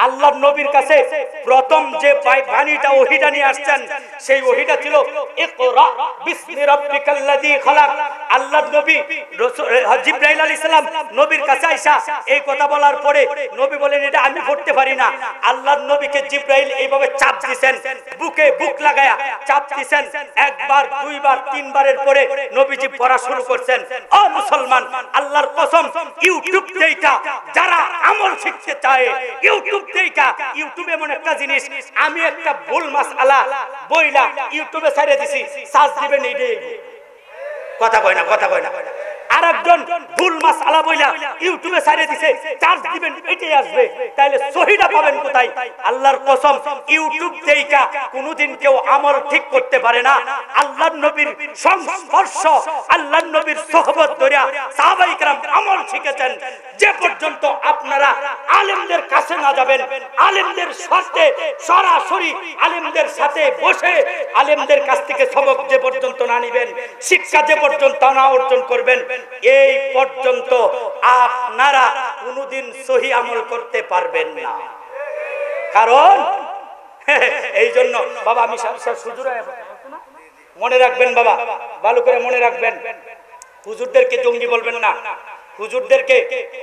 আল্লাহর নবীর কাছে প্রথম যে বাণীটা ওহীটা নিয়ে আসছেন সেই ওহীটা ছিল ইকরা বিসমি রাব্বিকাল্লাযী খালাক। আল্লাহর নবী জিবরাইল আলাইহিস সালাম নবীর কাছে আইসা এই কথা বলার পরে নবী বলেন এটা আমি পড়তে পারি না। আল্লাহর নবীকে জিবরাইল এইভাবে চাপ দিবেন, বুকে বুক লাগায়া চাপ দিবেন, একবার দুইবার তিনবারের পরে নবীজি পড়া শুরু করছেন। ও মুসলমান, আল্লাহর কসম, ইউটিউব দেখা যারা আমল শিখতে চায়, ইউটিউব দেখা, ইউটিউব এমন একটা জিনিস, আমি একটা ভুল মাসআলা বইলা ইউটিউবে ছেড়ে দিছি, সার্চ দিবেন এইটাই। কথা কয় না আরেকজন ভুল মাসআলা বইলা ইউটিউবে ছেড়ে দিছে, চার্জ দিবেন এটাই আসবে। তাইলে সহিটা পাবেন কোথায়? আল্লাহর কসম, ইউটিউব দেখা কোনোদিন কেউ আমল ঠিক করতে পারে না। আল্লাহর নবীর সংস্পর্শ, আল্লাহর নবীর সোহবত ধরে সাহাবায়ে কেরাম আমল শিখেছেন। যে পর্যন্ত আপনারা আলেমদের কাছে না যাবেন, আলেমদের সাথে সরাসরি আলেমদের সাথে বসে আলেমদের কাছ থেকে সবক যে পর্যন্ত না নিবেন, শিক্ষা যে পর্যন্ত না অর্জন করবেন, এই পর্যন্ত আপনারা কোনোদিন সহি আমল করতে পারবেন না। কারণ এই জন্য বাবা, আমি মনে রাখবেন বাবা, ভালো করে মনে রাখবেন, হুজুরদেরকে জঙ্গি বলবেন না। হুজুরদেরকে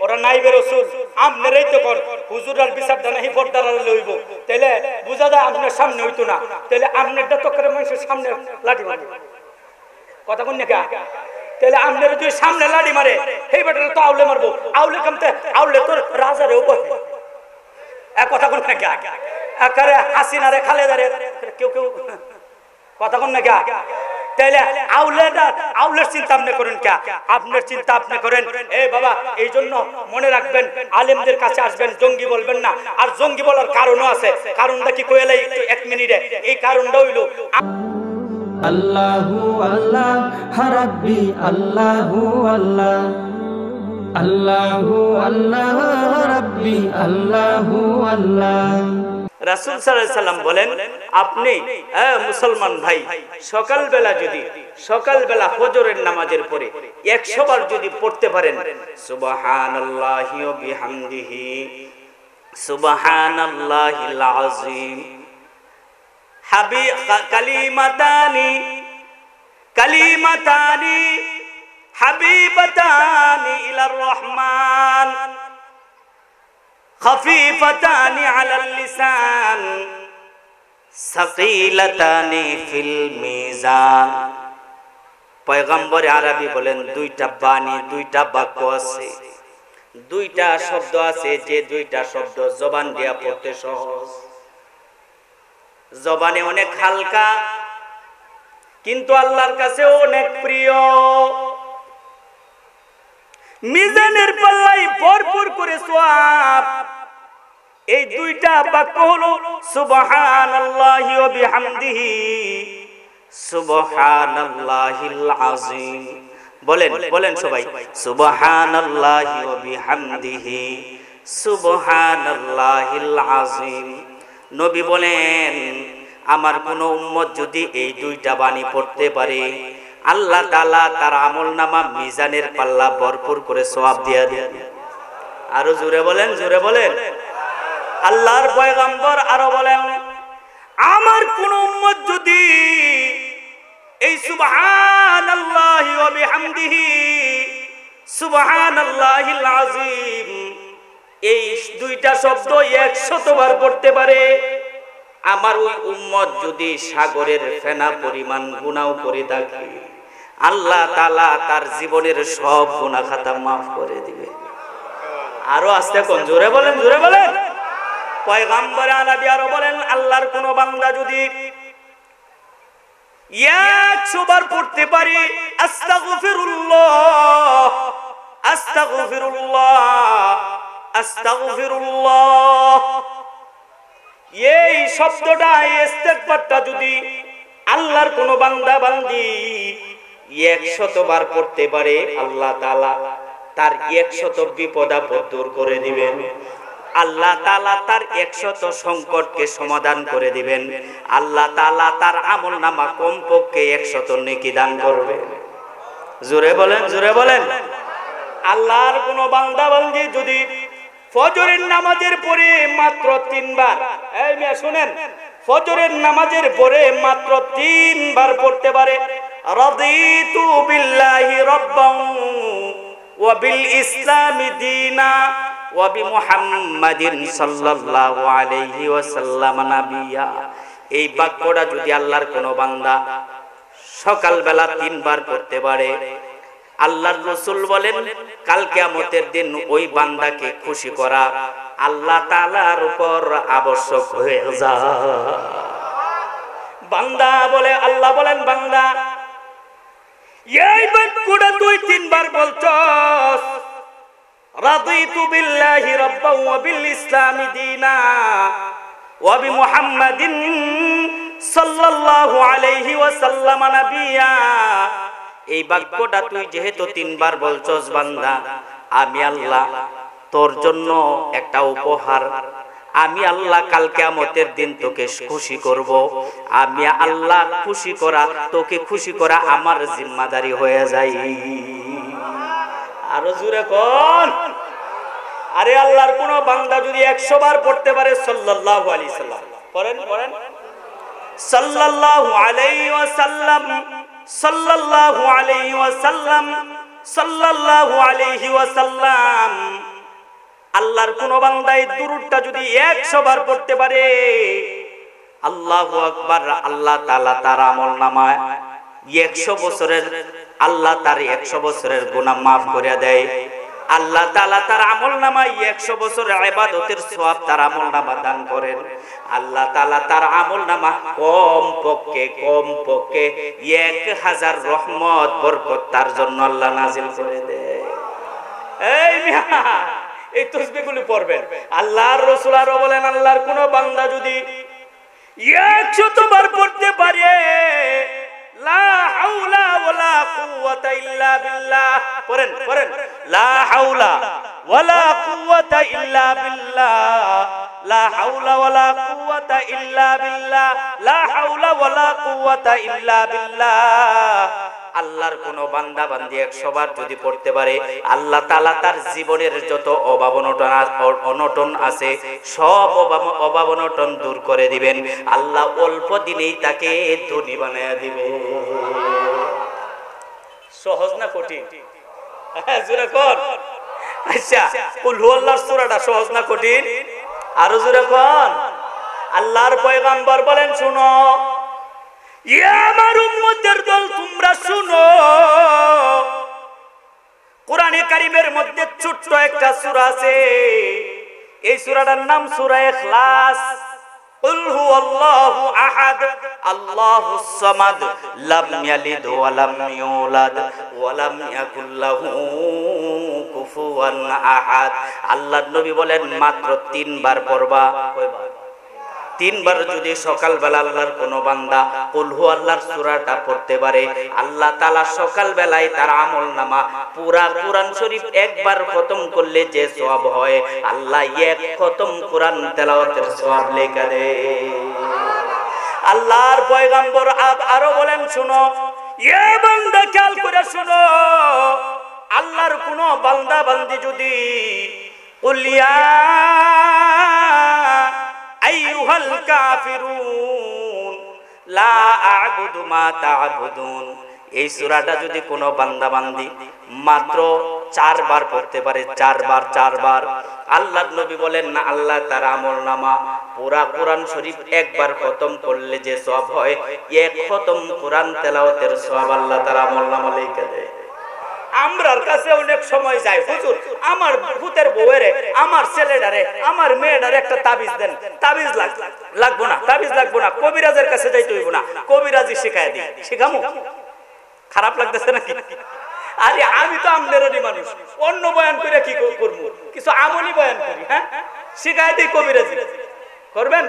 ওরা নাইবে রাসূল, আমনেরই তো কোন হুজুরার বিচারটা নাহি পর্দার লইব, তাইলে বুঝা যায় আপনার সামনে হইতো না, তাইলে আপনারটা তো করে মানুষের সামনে লাঠি মারবে। কথা কোন নাকি? তাহলে আমনের যদি সামনে লাড়ি মারে, এই বেটারে তো আউলে মারবো, আউলে কামতে আউলে তোর রাজারেও বহে। এক কথা কোন নাকি? আকারে হাসিনারে খালেদারে কেউ কথা কোন নাকি? তাইলে আউলের চিন্তা আপনি করেন কে? আপনার চিন্তা আপনি করেন। এই বাবা, এই জন্য মনে রাখবেন, আলেমদের কাছে আসবেন, জঙ্গি বলবেন না। আর জঙ্গি বলার কারণও আছে, কারণটা কি কইলে একটু এক মিনিটে। এই কারণটা হইলো আল্লাহু আল্লাহ রাব্বি, আল্লাহু আল্লাহ, আল্লাহু আল্লাহ রাব্বি, আল্লাহু আল্লাহ। রাসূল সাল্লাল্লাহু আলাইহি সাল্লাম বলেন, আপনি মুসলমান ভাই সকালবেলা ফজরের নামাজের পরে 100 বার যদি পড়তে পারেন, সুবহানাল্লাহি ওয়া বিহামদিহি সুবহানাল্লাহিল আযীম, কালিমাতানি হাবিবাতানি ইলার রহমান, খাফিফাতানি আলাল লিসান, সাকিলাতানি ফিল মিজান। পয়গম্বর আরবি বলেন, দুইটা বাণী, দুইটা বাক্য আছে, দুইটা শব্দ আছে, যে দুইটা শব্দ জবান দিয়া পড়তে সহজ, জবানে অনেক হালকা, কিন্তু আল্লাহর কাছে অনেক প্রিয়। মিজানের পাল্লায় ভরপুর করে সওয়াব। এই দুইটা বাক্য হলো সুবহানাল্লাহি ওয়া বিহামদিহি সুবহানাল্লাহিল আযীম। বলেন সবাই, সুবহানাল্লাহি ওয়া বিহামদিহি সুবহানাল্লাহিল আযীম। নবী বলেন, আমার কোন উম্মত যদি এই দুইটা বাণী পড়তে পারে, আল্লাহ তাআলা তার আমলনামা মিজানের পাল্লা ভরপুর করে সওয়াব দিয়ে দেন। আরো জোরে বলেন। আল্লাহর পয়গম্বর আরো বলেন, আমার কোন উম্মত যদি এই সুবহানাল্লাহি ওয়া বিহামদিহি সুবহানাল্লাহিল আযীম এই দুইটা শব্দ 100 বার পড়তে পারে, আমার ওই উম্মত যদি সাগরের ফেনা পরিমাণ গুনাহ করে থাকে, আল্লাহ তাআলা তার জীবনের সব গুনাহ খাতা মাফ করে দিবে। আরো আস্তে কোন জোরে বলেন। পয়গম্বর আরবি আরো বলেন, আল্লাহর কোন বান্দা যদি 100 বার পড়তে পারে, আস্তাগফিরুল্লাহ আস্তাগফিরুল্লাহ, এই শব্দটা, ইস্তেগফারটা যদি আল্লাহর কোন বান্দা বান্দি 100 বার পড়তে পারে, আল্লাহ তাআলা তার 100 বিপদ আপদ দূর করে দিবেন। আল্লাহ তাআলা তার 100 সংকটকে সমাধান করে দিবেন। আল্লাহ তাআলা তার আমলনামা কমপক্ষে 100 নেকি দান করবেন। জোরে বলেন। আল্লাহর কোন বান্দা বান্দি যদি ফজরের নামাজের পরে মাত্র 3 বার, এই মিয়া শুনেন, ফজরের নামাজের পরে মাত্র 3 বার পড়তে পারে রাদিতু বিল্লাহি রাব্বান ওয়া বিল ইসলামি দীনা ওয়া বিমুহাম্মাদিন সাল্লাল্লাহু আলাইহি ওয়াসাল্লাম নাবিয়্যা। এই বাক্যটা যদি আল্লাহর কোন বান্দা সকালবেলা 3 বার পড়তে পারে, আল্লাহর রাসূল বলেন কাল কিয়ামতের দিন ওই বান্দাকে খুশি করা আল্লাহ তাআলার উপর আবশ্যক হয়ে যায়। বান্দা বলে, আল্লাহ বলেন বান্দা এই বাক্যটা তুই 3 বার বলছস, রাদিতু বিল্লাহি রাব্বান ওয়া বিল ইসলামি দীনা ওয়া বিমুহাম্মাদিন সাল্লাল্লাহু আলাইহি ওয়াসাল্লাম নাবিয়্যা। এই বাক্যটা তুই যেহেতু 3 বার বলছস বান্দা, আমি আল্লাহ তোর জন্য একটা উপহার, আমি আল্লাহ কাল কিয়ামতের দিন তোকে খুশি করব। আমি আল্লাহ খুশি করা, তোকে খুশি করা আমার জিম্মাদারি হয়ে যায়। আরো জোরে কোন, আরে আল্লাহর কোন বান্দা যদি 100 বার পড়তে পারে সাল্লাল্লাহু আলাইহি সাল্লাম, পড়েন পড়েন, সাল্লাল্লাহু আলাইহি ওয়াসাল্লাম, সাল্লাল্লাহু আলাইহি ওয়াসাল্লাম, সাল্লাল্লাহু আলাইহি ওয়াসাল্লাম। আল্লাহর কোন বান্দা এই দুরূদটা যদি 100 বার পড়তে পারে, আল্লাহু আকবার, আল্লাহ তাআলা তার আমলনামায় 100 বছরের, আল্লাহ তার 100 বছরের গুনাহ maaf করে দেয়। আল্লাহ তাআলা তার আমলনামায় 100 বছরের ইবাদতের সওয়াব তার আমলনামা দান করেন। আল্লাহ তাআলা তার আমলনামা কমপক্ষে 1000 রহমত বরকত তার জন্য আল্লাহ নাজিল করে দেয়। এই মিয়া এই তাসবিহগুলো পড়বেন। আল্লাহর রাসূল আরো বলেন আল্লাহর কোন বান্দা যদি 100 বার পড়তে পারে, লা হাওলা ওয়ালা কুওয়াতা ইল্লা বিল্লাহ, পড়েন পড়েন, লা হাওলা ওয়ালা কুওয়াতা ইল্লা বিল্লাহ, লা হাওলা ওয়ালা কুওয়াতা ইল্লা বিল্লাহ, লা হাওলা ওয়ালা কুওয়াতা ইল্লা বিল্লাহ। আল্লাহর কোন বান্দা বান্দি 100 বার যদি পড়তে পারে, আল্লাহ তাআলা তার জীবনের যত অভাব অনটন আছে সব অভাব অনটন দূর করে দিবেন। আল্লাহ অল্প দিনেই তাকে ধনী বানায়া দিবে। সহজ না কঠিন? জোরে কোন। আচ্ছা, কুল হুয়াল্লাহর সূরাটা সহজ না কঠিন? আরো জোরে কোন। আল্লাহর পয়গম্বর বলেন শুনো, ইয়া আমার উম্মতের দল তোমরা শুনো, কোরআনে কারীমের মধ্যে ছোট্ট একটা সূরা আছে, এই সূরাটার নাম সূরা ইখলাস। কুল হুয়াল্লাহু আহাদ আল্লাহুস সামাদ লাম ইয়ালিদ ওয়া লাম ইউলাদ ওয়া লাম ইয়াকুল লাহু কুফুয়ান আহাদ। আল্লাহর নবী বলেন মাত্র 3 বার পড়বা। কয়বার? 3 বার যদি সকালবেলা আল্লাহর কোন বান্দা কুল হুয়াল্লাহর সূরাটা পড়তে পারে, আল্লাহ তাআলা সকাল বেলায় তার আমলনামা পুরা কোরআন শরীফ একবার খতম করলে যে সওয়াব হয়, আল্লাহ এক খতম কোরআন তেলাওয়াতের সওয়াব লেখা দেয়। আল্লাহর পয়গম্বর আরো বলেন শুনো, এ বান্দা খেয়াল করে শুনো, আল্লাহর কোন বান্দা বান্দি যদি কুলিয়া আইয়ুহাল কাফিরুন লা আ'বুদু মা তা'বুদুন, এই সূরাটা যদি কোনো বান্দা বান্দি মাত্র 4 বার পড়তে পারে, 4 বার, আল্লাহর নবী বলেন না আল্লাহ তার আমলনামা পুরা কোরআন শরীফ একবার খতম করলে যে সওয়াব হয়, এক খতম কোরআন তেলাওয়াতের সওয়াব আল্লাহ তার আমলনামা লিখে দেয়। আমরার কাছে অনেক সময় যায়, হুজুর আমার ভূতের বউয়েরে, আমার ছেলেটারে, আমার মেয়েটারে একটা তাবিজ দেন। তাবিজ লাগবো না, তাবিজ লাগবো না, কবিরাজের কাছে যাইতে হইব না, কবিরাজি শিখায় দিই। শিখামু? খারাপ লাগতেছে নাকি? আরে আমি তো আমনেরই মানুষ, অন্য বয়ান করে কি করবো, কিছু আমলি বয়ান করি। হ্যাঁ, শিখায় দিই কবিরাজি। করবেন?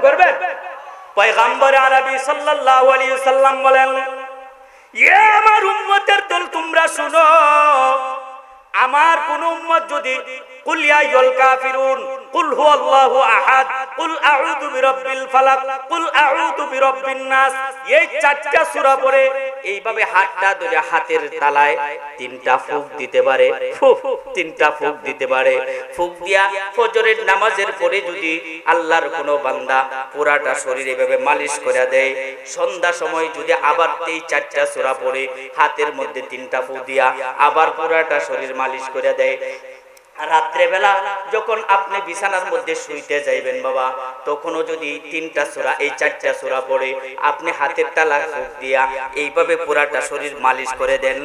পয়গম্বর আরবি সাল্লাল্লাহু আলাইহি ওয়াসাল্লাম বলেন, এ আমার উম্মতের দল তোমরা শুনো, আমার কোন উম্মত যদি কুল ইয়া আইয়ুল কাফিরুন কুল হুয়াল্লাহু আহাদ কুল আউযু বিরাব্বিল ফালাক, কুল আউযু বিরাব্বিন নাস, এই চারটা সূরা পড়ে এইভাবে হাতটা ধরে হাতের তালায় তিনটা ফুঁক দিতে পারে, তিনটা ফুঁক দিতে পারে। ফুঁক দিয়া ফজরের নামাজের পরে যদি আল্লাহর কোনো বান্দা পুরাটা শরীর এভাবে মালিশ করে দেয়, সন্ধ্যা সময় যদি আবার এই চারটা সূরা পড়ে হাতের মধ্যে তিনটা ফুঁক দিয়া আবার পুরাটা শরীর মালিশ করে দেয়, রাত্রে বেলা যখন আপনি বিছানার মধ্যে শুইতে যাইবেন বাবা, তখনও যদি তিনটা সূরা এই চারটা সূরা পড়ে আপনি হাতের তালা ফুঁক দিয়া এইভাবে পুরাটা শরীর মালিশ করে দেন,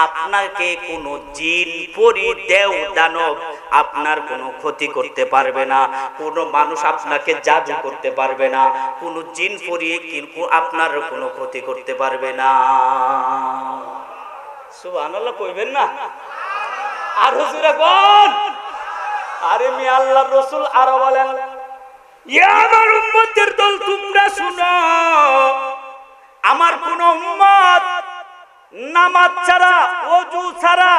আপনাকে কোনো জিন পরি দেও দানব আপনার কোনো ক্ষতি করতে পারবে না, কোনো মানুষ আপনাকে জাদু করতে পারবে না, কোনো জিন পরি কিন্তু আপনার কোনো ক্ষতি করতে পারবে না। সুবহানাল্লাহ কইবেন না? আর হুজুরে কোন আরে মি আল্লাহর রাসূল আরো বলেন, ইয়া আমার উম্মতের দল তোমরা শুনো, আমার কোন উম্মত নামাজ ছাড়া ওযু ছাড়া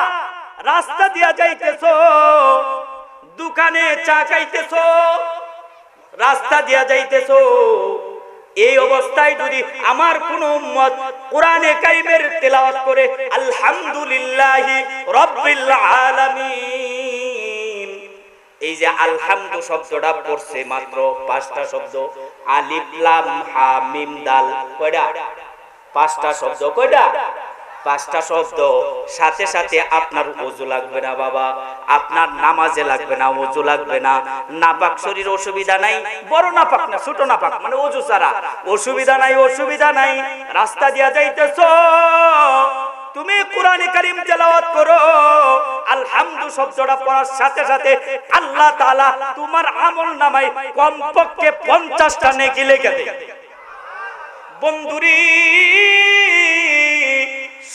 রাস্তা দিয়া যাইতেছো, দোকানে চা খাইতেছো, রাস্তা দিয়া যাইতেছো, এই অবস্থায় যদি আমার কোন উম্মত কোরআনে কারীমের তেলাওয়াত করে আলহামদুলিল্লাহি রাব্বিল আলামিন, এই যে আলহামদু শব্দটা পড়ছে মাত্র 5টা শব্দ, আলিফ লাম হা মিম দাল, কয়টা? 5টা শব্দ। কয়টা? 5টা শব্দ। সাথে সাথে আপনার ওযু লাগবে না বাবা, আপনার নামাজে লাগবে না, ওযু লাগবে না, নাপাক শরীর অসুবিধা নাই, বড় নাপাক না ছোট নাপাক মানে ওযু ছাড়া অসুবিধা নাই, অসুবিধা নাই, রাস্তা দিয়া যাইতেছো, তুমি কোরআনে কারীম তেলাওয়াত করো, আলহামদু শব্দটা পড়ার সাথে সাথে আল্লাহ তাআলা তোমার আমলনামায় কমপক্ষে 50টা নেকি লিখে দেয়। বন্ধুরি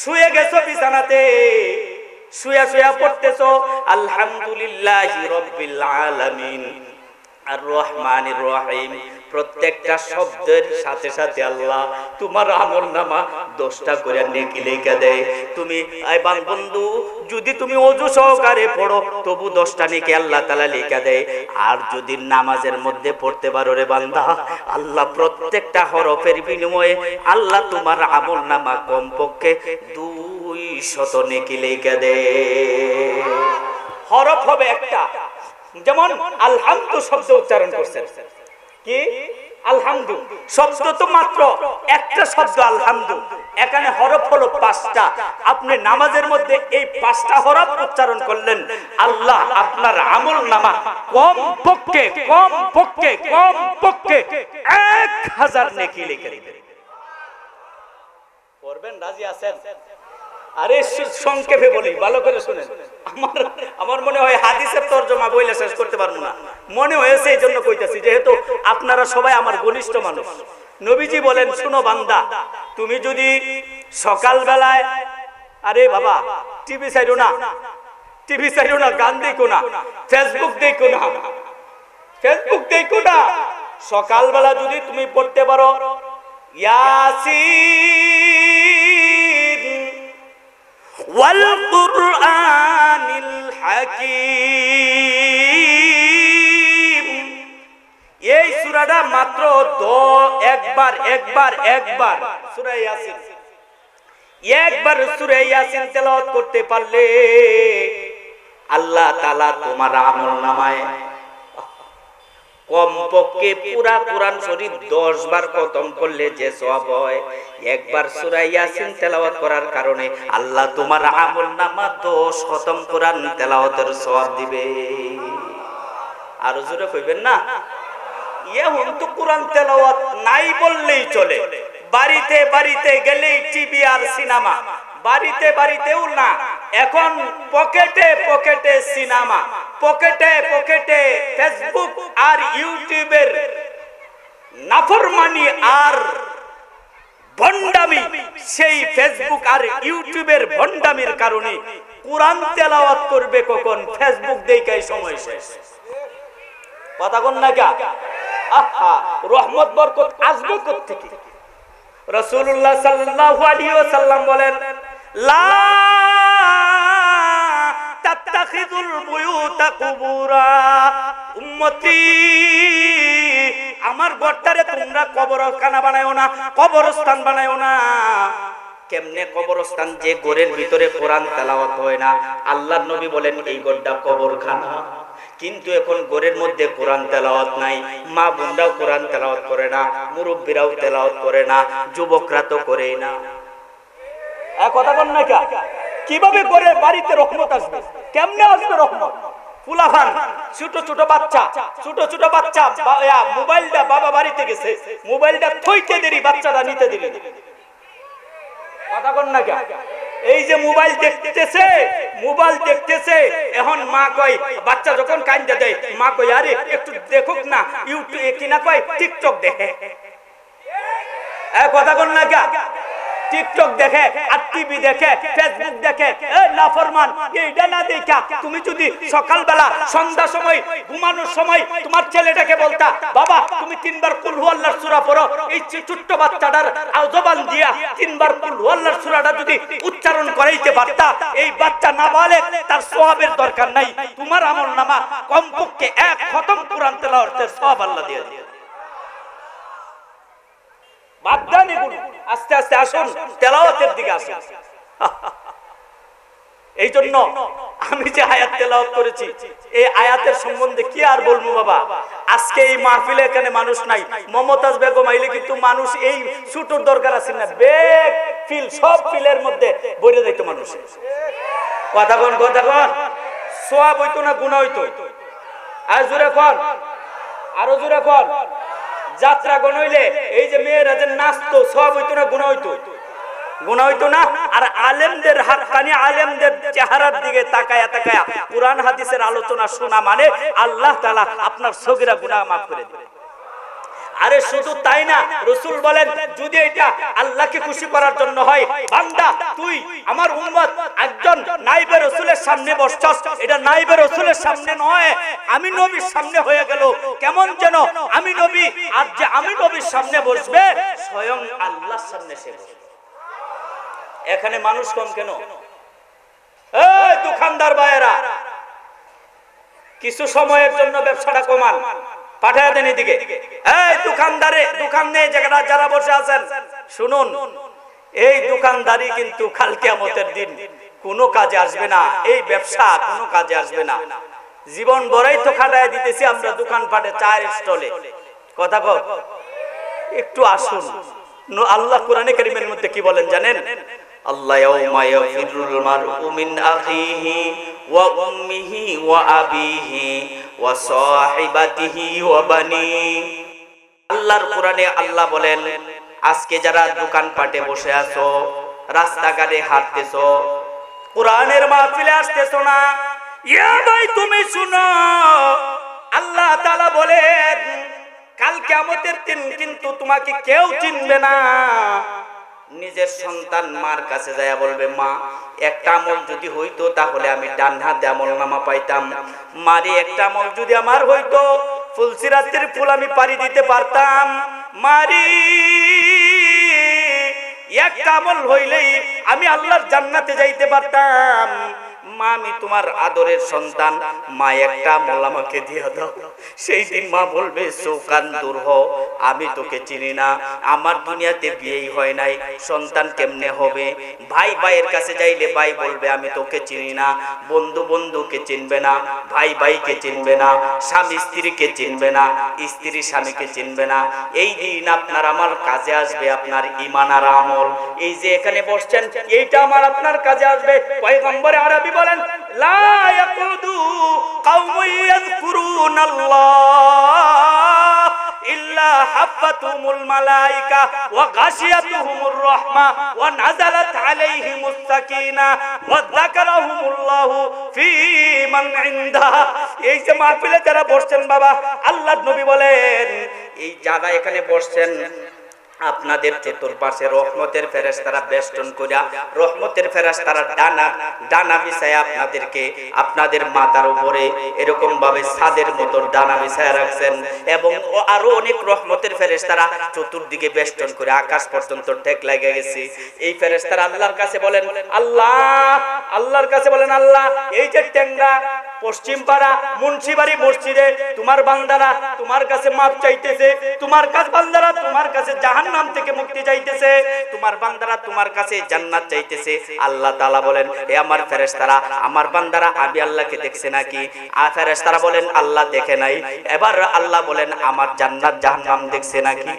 শুয়ে গেছো বিছানাতে, শুয়া শুয়া পড়তেছো আলহামদুলিল্লাহি রাব্বিল আলামিন আর রহমানির রহিম, প্রত্যেকটা শব্দের সাথে সাথে আল্লাহ তোমার আমলনামা 10টা করে নেকি লিখে দেয়। তুমি বন্ধু যদি তুমি ওযু সহকারে পড়ো তবু 10টা নেকি আল্লাহ তাআলা লিখে দেয়, আর যদি নামাজের মধ্যে পড়তে পারো রে বান্দা, আল্লাহ প্রত্যেকটা হরফের বিনিময়ে আল্লাহ তোমার আমলনামা কমপক্ষে 200 নেকি লিখে দেয়। হরফ হবে একটা, যেমন আলহামদু শব্দ উচ্চারণ করছেন, কি আলহামদু শব্দ তো মাত্র একটা শব্দ আলহামদু, এখানে হরফ হলো 5টা, আপনি নামাজের মধ্যে এই 5টা হরফ উচ্চারণ করলেন, আল্লাহ আপনার আমলনামা কমপক্ষে 1000 নেকি লিখে দিবেন। পড়বেন? রাজি আছেন? আরে সংক্ষেপে বলি, ভালো করে শুনেন, আমার মনে হয় হাদিসের তরজমা বইলে শেষ করতে পারবো না, মনে হয়েছে এই জন্য কইতাছি, যেহেতু আপনারা সবাই আমার ঘনিষ্ঠ মানুষ। নবীজি বলেন, শুনো বান্দা, তুমি যদি সকাল বেলায়, আরে বাবা টিভি চাইরো না, টিভি চাইরো না, গান দেখো না, ফেসবুক দেখো না, ফেসবুক দেখো না, সকাল বেলা যদি তুমি পড়তে পারো ইয়াসিন ওয়াল কুরআনিল হাকীম, এই সূরাটা মাত্র একবার সূরা ইয়াসিন, একবার সূরা ইয়াসিন তেলাওয়াত করতে পারলে আল্লাহ তাআলা তোমার আমলনামায় কমপক্ষে পুরা কোরআন শরীফ 10 বার খতম করলে যে সওয়াব হয়, একবার সূরা ইয়াসিন তেলাওয়াত করার কারণে আল্লাহ তোমার আমলনামা 10 খতম কোরআন তেলাওয়াতের সওয়াব দিবে। আর জোরে কইবেন না? এখন তো কোরআন তেলাওয়াত নাই বললেই চলে, বাড়িতে বাড়িতে গেলেই টিভি আর সিনেমা, বাড়িতে বাড়িতেও না, এখন পকেটে পকেটে সিনেমা, পকেটে পকেটে ফেসবুক আর ইউটিউবের নাফরমানি আর ভণ্ডামি, সেই ফেসবুক আর ইউটিউবের ভণ্ডামির কারণে কোরআন তেলাওয়াত করবে কখন? ফেসবুক দেখাই সময় শেষ। কথা কোন না কা? আহা, রহমত বরকত আসবে কোত্থেকে? রাসূলুল্লাহ সাল্লাল্লাহু আলাইহি ওয়াসাল্লাম বলেন, লা তাত্তাখিযুল বুয়ুতা কুবুরা, উম্মতি আমার ঘরটারে তোমরা কবরখানা বানায়ো না, কবরস্থান বানায়ো না। কেমনে কবরস্থান? যে ঘরের ভিতরে কোরআন তেলাওয়াত হয় না। আল্লাহর নবী বলেন এই ঘরটা কবরখানা। কিন্তু এখন ঘরের মধ্যে কোরআন তেলাওয়াত নাই, মা বোনরাও কোরআন তেলাওয়াত করে না, মুরব্বীরাও তেলাওয়াত করে না, যুবকরা তো করেই না। কথা বল না, কিভাবে করে বাড়িতে রহমত আসবে? কেমনে আসবে রহমত? ফুলাফান ছোট ছোট বাচ্চা মোবাইলটা বাবা বাড়িতে গেছে, মোবাইলটা থইতে দেরি, বাচ্চারা নিতে দেরি। কথা বল না, এই যে মোবাইল দেখতেছে এখন মা কয়, বাচ্চা যখন কান্দে দেয় মা কয় আরে একটু দেখুক না ইউটিউবে, কিনা কয় টিকটক দেখে। কথা বল না, টিকটক দেখে আর টিভি দেখে, ফেসবুক দেখে। নাফরমান, এইটা না দেখা তুমি যদি সকালবেলা সন্ধ্যা সময় ঘুমানোর সময় তোমার ছেলেটাকে বলতা বাবা তুমি 3 বার কুল হুয়াল্লাহর সূরা পড়ো, এই ছোট্ট বাচ্চাটার জবান দিয়া 3 বার কুল হুয়াল্লাহর সূরাটা যদি উচ্চারণ করাইতে পারতা, এই বাচ্চা নাবালেগ, তার সওয়াবের দরকার নাই, তোমার আমলনামা কমপক্ষে 1 খতম কোরআন তেলাওয়াতের সওয়াব আল্লাহ দিয়ে দিবে। আস্তে আস্তে আসুন তেলাওয়াতের দিকে আসুন। এই জন্য আমি যে আয়াত তেলাওয়াত করেছি, এই আয়াতের সম্বন্ধে কি আর বলবো বাবা। আজকে এই মাহফিলে এখানে মানুষ নাই, মমতাজ বেগম আইলে কিন্তু মানুষ এই ছুটোর দরকার আছে না, বেগ ফিল সব ফিলের মধ্যে বইরে যাইত মানুষ। কথা কোন সওয়াব হইতো না গুনাহ হইতো? আর জোরে কোন, আরো জোরে কোন। যাত্রা গান হইলে এই যে মেয়েরা যে নাচতো, সব হইতো না গুনাহ হইতো? গুনাহ হইতো না। আর আলেমদের হাক্কানি আলেমদের চেহারার দিকে তাকায়া কুরআন হাদিসের আলোচনা শোনা মানে আল্লাহ তাআলা আপনার সগীরা গুনাহ maaf করে দিবেন। আরে শুধু তাই না, রাসূল বলেন যদি এটা আল্লাহকে খুশি করার জন্য হয়, বান্দা তুই আমার উম্মত একজন নাইবে রাসূলের সামনে বসছস, এটা নাইবে রাসূলের সামনে নয়, আমি নবীর সামনে হয়ে গেল। কেমন যেন আমি নবী, আর যে আমি নবীর সামনে বসবে স্বয়ং আল্লাহর সামনে সে বসবে। এখানে মানুষ কম কেন? এই দোকানদার ভাইয়েরা, কিছু সময়ের জন্য ব্যবসাটা কমান, পাঠায় দেন এদিকে। এই দোকানে যারা বসে আছেন শুনুন, এই দোকানদারি কিন্তু কাল কিয়ামতের দিন কোনো কাজে আসবে না, এই ব্যবসা কোনো কাজে আসবে না। জীবন ভরাই তো খাটায় দিতেছি আমরা দোকানপাটে, চায়ের স্টলে। কথা কও, একটু আসুন। আল্লাহ কোরআনে কারীমের মধ্যে কি বলেন জানেন? আল্লাহ ইয়াউমা ইয়াফিরুল মারউ মিন আখিহি ওয়া উম্মিহি ওয়া আবিহি ওয়া সাহিবাতিহি ওয়া বানি। আল্লাহর কোরআনে আল্লাহ বলেন আজকে যারা দোকানপাটে বসে আছো, রাস্তাঘাটে হাঁটতেছো, কোরআনের মাহফিলে আসতেছো না, ইয়া ভাই তুমি শুনো, আল্লাহ তাআলা বলেন কাল কিয়ামতের দিন কিন্তু তোমাকে কেউ চিনবে না। নিজের সন্তান মার কাছে যায় বলবে মা একটা আমল যদি হইতো তাহলে আমি ডান হাতে আমলনামা পাইতাম, মারি একটা আমল যদি আমার হইতো ফুলসিরাতের ফুল আমি পাড়ি দিতে পারতাম, মারি একটা আমল হইলেই আমি আল্লাহর জান্নাতে যাইতে পারতাম। মা আমি তোমার আদরের সন্তান, মা একটা আমল আমাকে দিয়ে দাও। সেই দিন মা বলবে চৌকান দূর হও, আমি তোকে চিনি না, আমার দুনিয়াতে বিয়েই হয় নাই, সন্তান কেমনে হবে। ভাই ভাইয়ের কাছে যাইলে ভাই বলবে আমি তোকে চিনি না, বন্ধু বন্ধুকে চিনবে না, ভাই ভাইকে চিনবে না, স্বামী স্ত্রীকে চিনবে না, স্ত্রী স্বামীকে চিনবে না। এই দিন আপনার আমার কাজে আসবে আপনার ঈমান আর আমল। এই যে এখানে বসছেন এইটা আমার আপনার কাজে আসবে। পয়গম্বর আরবি বলেন লা ইয়াকুদু কওমুন ইয়াযকুরুনাল্লাহ ইল্লা হাফাতুহুমুল মালায়েকা ওয়া গাশিয়াতুহুমুর রাহমা ওয়া নাযালাত আলাইহিমুস সাকিনা ওয়া যাকারাহুমুল্লাহু ফি মান ইনদা। এই যে মাহফিলে যারা বসছেন বাবা, আল্লাহর নবী বলেন এই যারা এখানে বসছেন আপনাদের চতুর্পাশে রহমতের ফেরেশতারা বেষ্টন করিয়া, রহমতের ফেরেশতারা ডানা বিছায়া আপনাদেরকে আপনাদের মাথার উপরে এরকম ভাবে ছাদের মতো ডানা বিছায়া রাখছেন, এবং আরো অনেক রহমতের ফেরেশতারা চতুর্দিকে বেষ্টন করে আকাশ পর্যন্ত ঠেক লাগে গেছে। এই ফেরেশতারা আল্লাহর কাছে বলেন আল্লাহ, আল্লাহর কাছে বলেন আল্লাহ এই যে ট্যাংরা পশ্চিম পাড়া মুন্সিবাড়ি মসজিদে তোমার বান্দারা তোমার কাছে মাপ চাইতেছে, তোমার কাছে বান্দারা তোমার কাছে জাহান্নাম থেকে মুক্তি চাইতেছে, তোমার বান্দারা তোমার কাছে জান্নাত চাইতেছে। আল্লাহ তাআলা বলেন, হে আমার ফেরেশতারা, আমার বান্দারা আমি আল্লাহকে দেখছে নাকি? ফেরেশতারা বলেন আল্লাহ দেখে নাই। এবার আল্লাহ বলেন আমার জান্নাত জাহান্নাম দেখছে নাকি?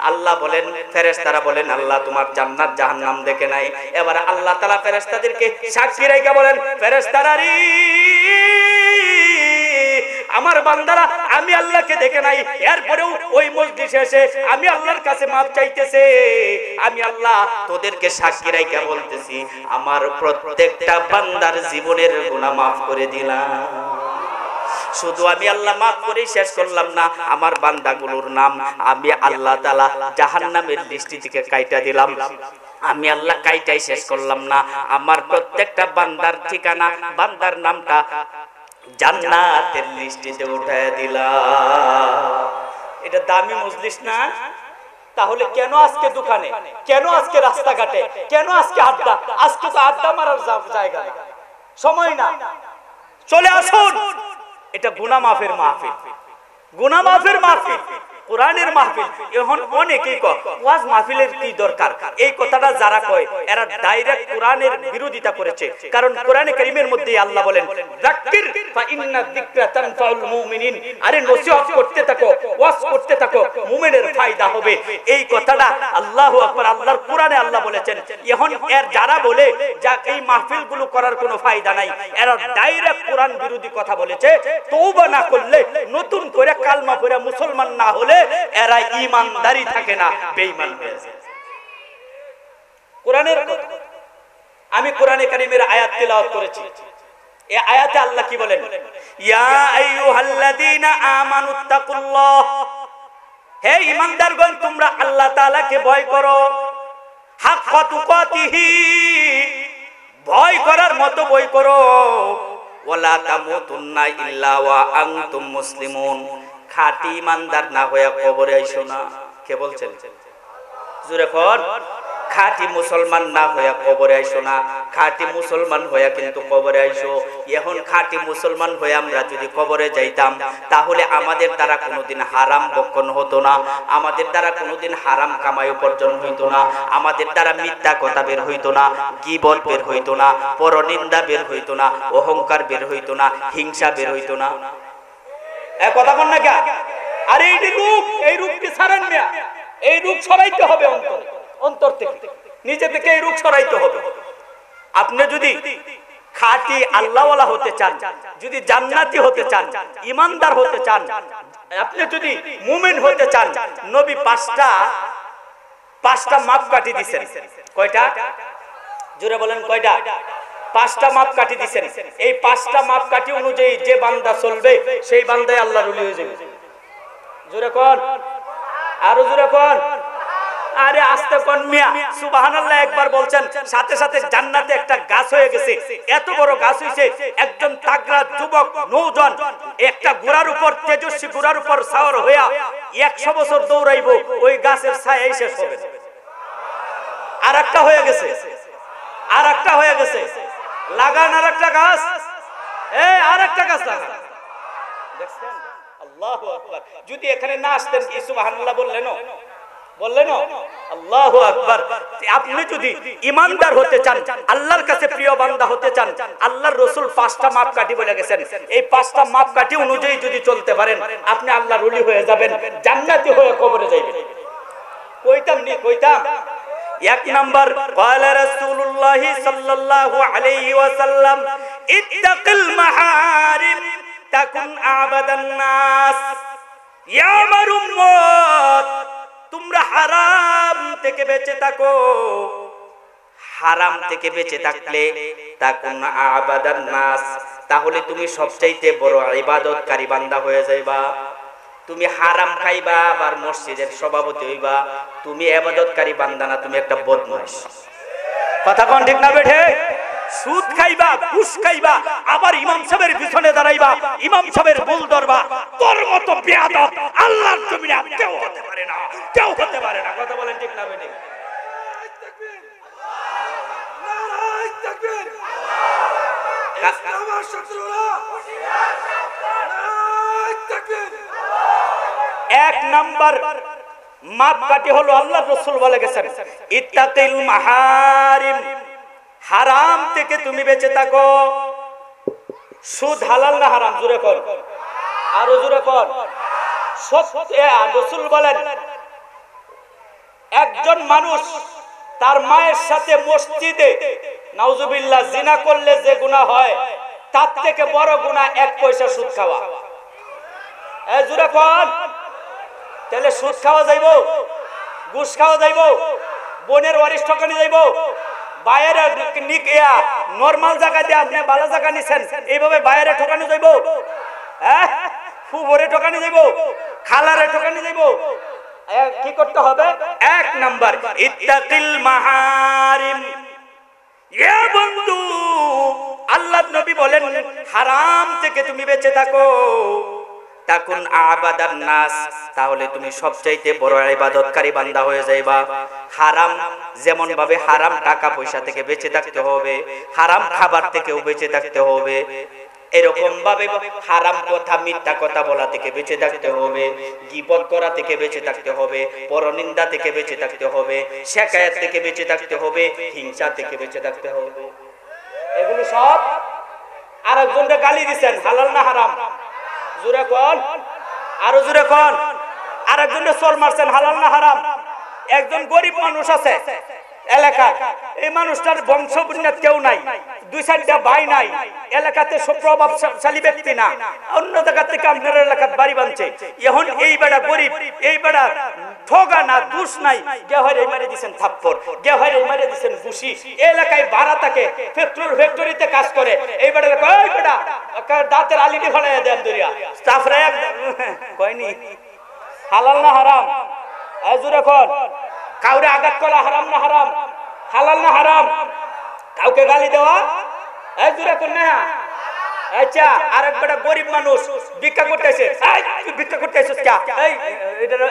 আল্লাহ বলেন, ফেরেশতারা বলেন আল্লাহ তোমার জান্নাত জাহান্নাম দেখে নাই। এবার আল্লাহ তাআলা ফেরেশতাদেরকে সাক্ষী রেখে বলেন, ফেরেশতারা রে, আমার বান্দারা আমি আল্লাহকে দেখে নাই, এরপরেও ওই মজলিসে এসে আমি আল্লাহর কাছে মাপ চাইতেছে। আমি আল্লাহ তোদেরকে সাক্ষী রেখে বলতেছি, আমার প্রত্যেকটা বান্দার জীবনের গুনাহ মাফ করে দিলাম। শুধু আমি আল্লাহ মাফ করে শেষ করলাম না, আমার বান্দাগুলোর নাম আমি আল্লাহ তাআলা জাহান্নামের লিস্ট থেকে কাইটা দিলাম। আমি আল্লাহ কাইটাই শেষ করলাম না, আমার প্রত্যেকটা বান্দার ঠিকানা, বান্দার নামটা জান্নাতের লিস্টে উঠায় দিলাম। এটা দামি মজলিস না? তাহলে কেন আজকে দোকানে, কেন আজকে রাস্তাঘাটে, কেন আজকে আড্ডা? আজকে তো আড্ডা মারার জায়গা, সময় না। চলে আসুন, এটা গুনাহ মাফের মাহফিল, গুনাহ মাফের মাহফিল, কোরআনের মাহফিল। এখন অনেকেই কয় ওয়াজ মাহফিলের কি দরকার? এই কথাটা যারা কয় এরা ডাইরেক্ট কোরআনের বিরোধিতা করেছে। কারণ কোরআনে কারীমের মধ্যে আল্লাহ বলেন, যাক্কির ফা ইন্না যিকরা তানফাউল মুমিনিন, আরে নসিহত করতে থাকো, ওয়াজ করতে থাকো, মুমিনের ফায়দা হবে। এই কথাটা আল্লাহু আকবার, আল্লাহর কোরআনে আল্লাহ বলেছেন। এখন এর যারা বলে যে এই মাহফিলগুলো করার কোনো ফায়দা নাই, এরা ডাইরেক্ট কোরআন বিরোধী কথা বলেছে। তওবা না করলে, নতুন করে কালমা পড়ে মুসলমান না হলে এরা ঈমানদারি থাকে না, বেঈমান হয়ে যায়। কোরআনের কথা, আমি কোরআনে কারীমের আয়াত তেলাওয়াত করেছি। এই আয়াতে আল্লাহ কি বলেন? ইয়া আইয়ুহাল্লাযীনা আমানুত্তাকুল্লাহ, হে ঈমানদারগণ তোমরা আল্লাহ তাআলাকে ভয় করো, হাক্কা তুকাতিহি, ভয় করার মতো ভয় করো, ওয়ালা তামুতুন্না ইল্লা ওয়া আনতুম মুসলিমুন, খাঁটি ইমানদার না হয়ে কবরে আইসো না। কে বলছেন? জোরে কর, খাঁটি মুসলমান না হয়ে কবরে আইসো না, খাঁটি মুসলমান হয়ে কিন্তু কবরে আইসো। এখন খাঁটি মুসলমান হয়ে আমরা যদি কবরে যাইতাম, তাহলে আমাদের দ্বারা কোনোদিন হারাম ভক্ষণ হতো না, আমাদের দ্বারা কোনোদিন হারাম কামাই উপার্জন হইতো না, আমাদের দ্বারা মিথ্যা কথা বের হইতো না, গীবত বের হইতো না, পরনিন্দা বের হইতো না, অহংকার বের হইতো না, হিংসা বের হইতো না। কথা বল না কে? আরে এই রূপ, এই রূপকে ছাড়েন না, এই রূপ সরাইতে হবে অন্তর, অন্তর থেকে, নিজে থেকে এই রূপ সরাইতে হবে। আপনি যদি খাঁটি আল্লাহওয়ালা হতে চান, যদি জান্নাতি হতে চান, ইমানদার হতে চান, আপনি যদি মুমিন হতে চান, নবী পাঁচটা মাপকাঠি দিয়েছেন। কয়টা? জোরে বলেন কয়টা? পাঁচটা মাপকাঠি দিয়েছেন। এই পাঁচটা মাপকাঠি অনুযায়ী যে বান্দা চলবে সেই বান্দাই আল্লাহর ওলি হয়ে যাবে। জোরে কোন, আরো জোরে কোন, আরে আস্তে কোন মিয়া, সুবহানাল্লাহ একবার বলছেন, সাথে সাথে জান্নাতে একটা গাছ হয়ে গেছে। এত বড় গাছ হইছে, একজন তাগড়া যুবক নৌজন একটা ঘোড়ার উপর, তেজস্বী ঘোড়ার উপর সাওয়ার হইয়া 100 বছর দৌড়াইবো, ওই গাছের ছায়াই শেষ হবে। আর একটা হয়ে গেছে, আর একটা হয়ে গেছে, লাগান আর একটা গাছ, আর একটা গাছ লাগান। দেখছেন? আল্লাহু আকবার। যদি এখানে না আসতেন কি সুবহানাল্লাহ বললেন? বললেন আল্লাহু আকবার। আপনি যদি ইমানদার হতে চান, আল্লাহর কাছে প্রিয় বান্দা হতে চান, আল্লাহর রাসূল 5টা মাপকাঠি বলে গেছেন। এই 5টা মাপকাঠি অনুযায়ী যদি চলতে পারেন, আপনি আল্লাহর ওলি হয়ে যাবেন, জান্নাতি হয়ে কবরে যাবেন। কইতাম নি, কইতাম। 1 নাম্বার, ক্বালা রাসূলুল্লাহ সাল্লাল্লাহু আলাইহি ওয়াসাল্লাম, ইত্তাকিল মাহারিম তাকুন আবাদান নাস। ইয়া আমার উম্মত, তোমরা হারাম থেকে বেঁচে থাকো। হারাম থেকে বেঁচে থাকলে তাকুন আবাদান নাস, তাহলে তুমি সবচাইতে বড় ইবাদতকারী বান্দা হয়ে যাইবা। তুমি হারাম খাইবা আবার মসজিদের সভাপতি হইবা, তুমি ইবাদতকারী বান্দা না, তুমি একটা বদমাশ। কথা কোন ঠিক না বেঠে? সুদ খাইবা, ঘুষ খাইবা, আবার ইমাম সাহেবের পিছনে দাঁড়াইবা, ইমাম সাহেবের বল ধরবা। তোর মতো বেয়াদব আল্লাহর জমিনে কেউ হতে পারে না, কেউ হতে পারে না। কথা বলেন ঠিক না বেঠে? ইসলামের শত্রুরা এক নাম্বার মাপকাঠি হলো আল্লাহ রাসূল বলে গেছেন ইত্তাকিল মাহারিম, হারাম থেকে তুমি বেঁচে থাকো। সুদ হালাল না হারাম? জোরে কর, আরো জোরে কর। রাসূল বলেন একজন মানুষ তার মায়ের সাথে মসজিদে নাউজুবিল্লাহ জিনা করলে যে গুনাহ হয় তার থেকে বড় গুনাহ 1 পয়সা সুদ খাওয়া। এই জোরে কর। তাহলে সুদ খাওয়া যাইবো, ঘুষ খাওয়া যাইবো, বোনের ওয়ারিশ ঠকানি যাইবো, বাইরে নরমাল জায়গা দিয়ে আপনি ভালো জায়গা নিছেন, এইভাবে বাইরে ঠকানি যাইবো? হ্যাঁ, ফুবরে ঠকানি যাইবো, খালারে ঠকানি যাইবো? কি করতে হবে? 1 নাম্বার ইত্তাকিল মাহারিম। এ বন্ধু, আল্লাহর নবী বলেন হারাম থেকে তুমি বেঁচে থাকো। তাকুন আবাদান নাস, তাহলে তুমি সবচাইতে বড় ইবাদতকারী বান্দা হয়ে যাইবা। হারাম যেমন ভাবে হারাম টাকা পয়সা থেকে বেঁচে থাকতে হবে, হারাম খাবার থেকেও বেঁচে থাকতে হবে, এরকম ভাবে হারাম কথা মিথ্যা কথা বলা থেকে বেঁচে থাকতে হবে, গীবত করা থেকে বেঁচে থাকতে হবে, পরনিন্দা থেকে বেঁচে থাকতে হবে, শিকায়াত থেকে বেঁচে থাকতে হবে, হিংসা থেকে বেঁচে থাকতে হবে। এগুলো সব আরেকজনকে গালি দিবেন, হালাল না হারাম? জোরে কোন, আরো জোরে কোন। আরেকজনকে চোর মারছেন, হালাল না হারাম? একজন গরিব মানুষ আছে এলাকার, এই মানুষটার বংশ বুনিয়াদ কেউ নাই, 2-4টা ভাই নাই, এলাকাতে প্রভাবশালী ব্যক্তি না, অন্য জায়গা থেকে আপনার এলাকার বাড়ি বানছে। এখন এই বেড়া গরিব, এই বেড়া ঠগা না, দোষ নাই, গেহরে মারে দিছেন থাপ্পড়, গেহরে মারে দিছেন ঘুষি। এলাকায় ভাড়া থাকে, ফ্যাক্টরিতে কাজ করে, এই বেড়া কই বেড়া দাঁতের আলিটি ফেলাইয়া দেন দরিয়া স্টাফরা কয়নি। হালাল না হারাম? জোরে কোন। কাউরে আঘাত করা হারাম না হারাম? হালাল না হারাম? কাউকে গালি দেওয়া জোরে কোন না? আচ্ছা, আরেক বেটা গরিব মানুষ ভিক্ষা করতেছে, ভিক্ষা করতেছিস কে?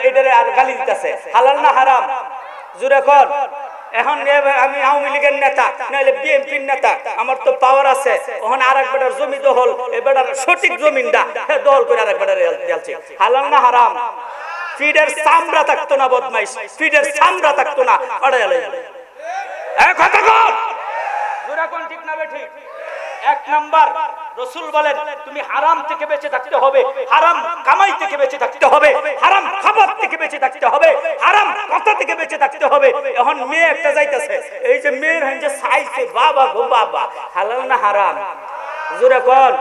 এইটারে আর গালি দিতেছে, হালাল না হারাম? জোরে কোন। এখন আমি আওয়ামী লীগের নেতা নাহলে বিএনপির নেতা, আমার তো পাওয়ার আছে, ওখানে আরেক বেটার জমি দখল, এই বেটার সঠিক জমিনটা দখল করে আরেক বেটার জ্বালছে, হালাল না হারাম? ফিডের চামড়া থাকতো না বদমাইশ, ফিডের চামড়া থাকতো না, কথা কর জোরে কোন, ঠিক না বেঠিক? 1 নাম্বার রাসূল বলেন তুমি হারাম থেকে বেঁচে থাকতে হবে, হারাম কামাই থেকে বেঁচে থাকতে হবে, হারাম খাবার থেকে বেঁচে থাকতে হবে, হারাম কথা থেকে বেঁচে থাকতে হবে। এখন মেয়ে একটা যাইতেছে, এই যে মেয়ের যে সাইজে বাবা গো বাবা, হালাল না হারাম? জোরে কোন।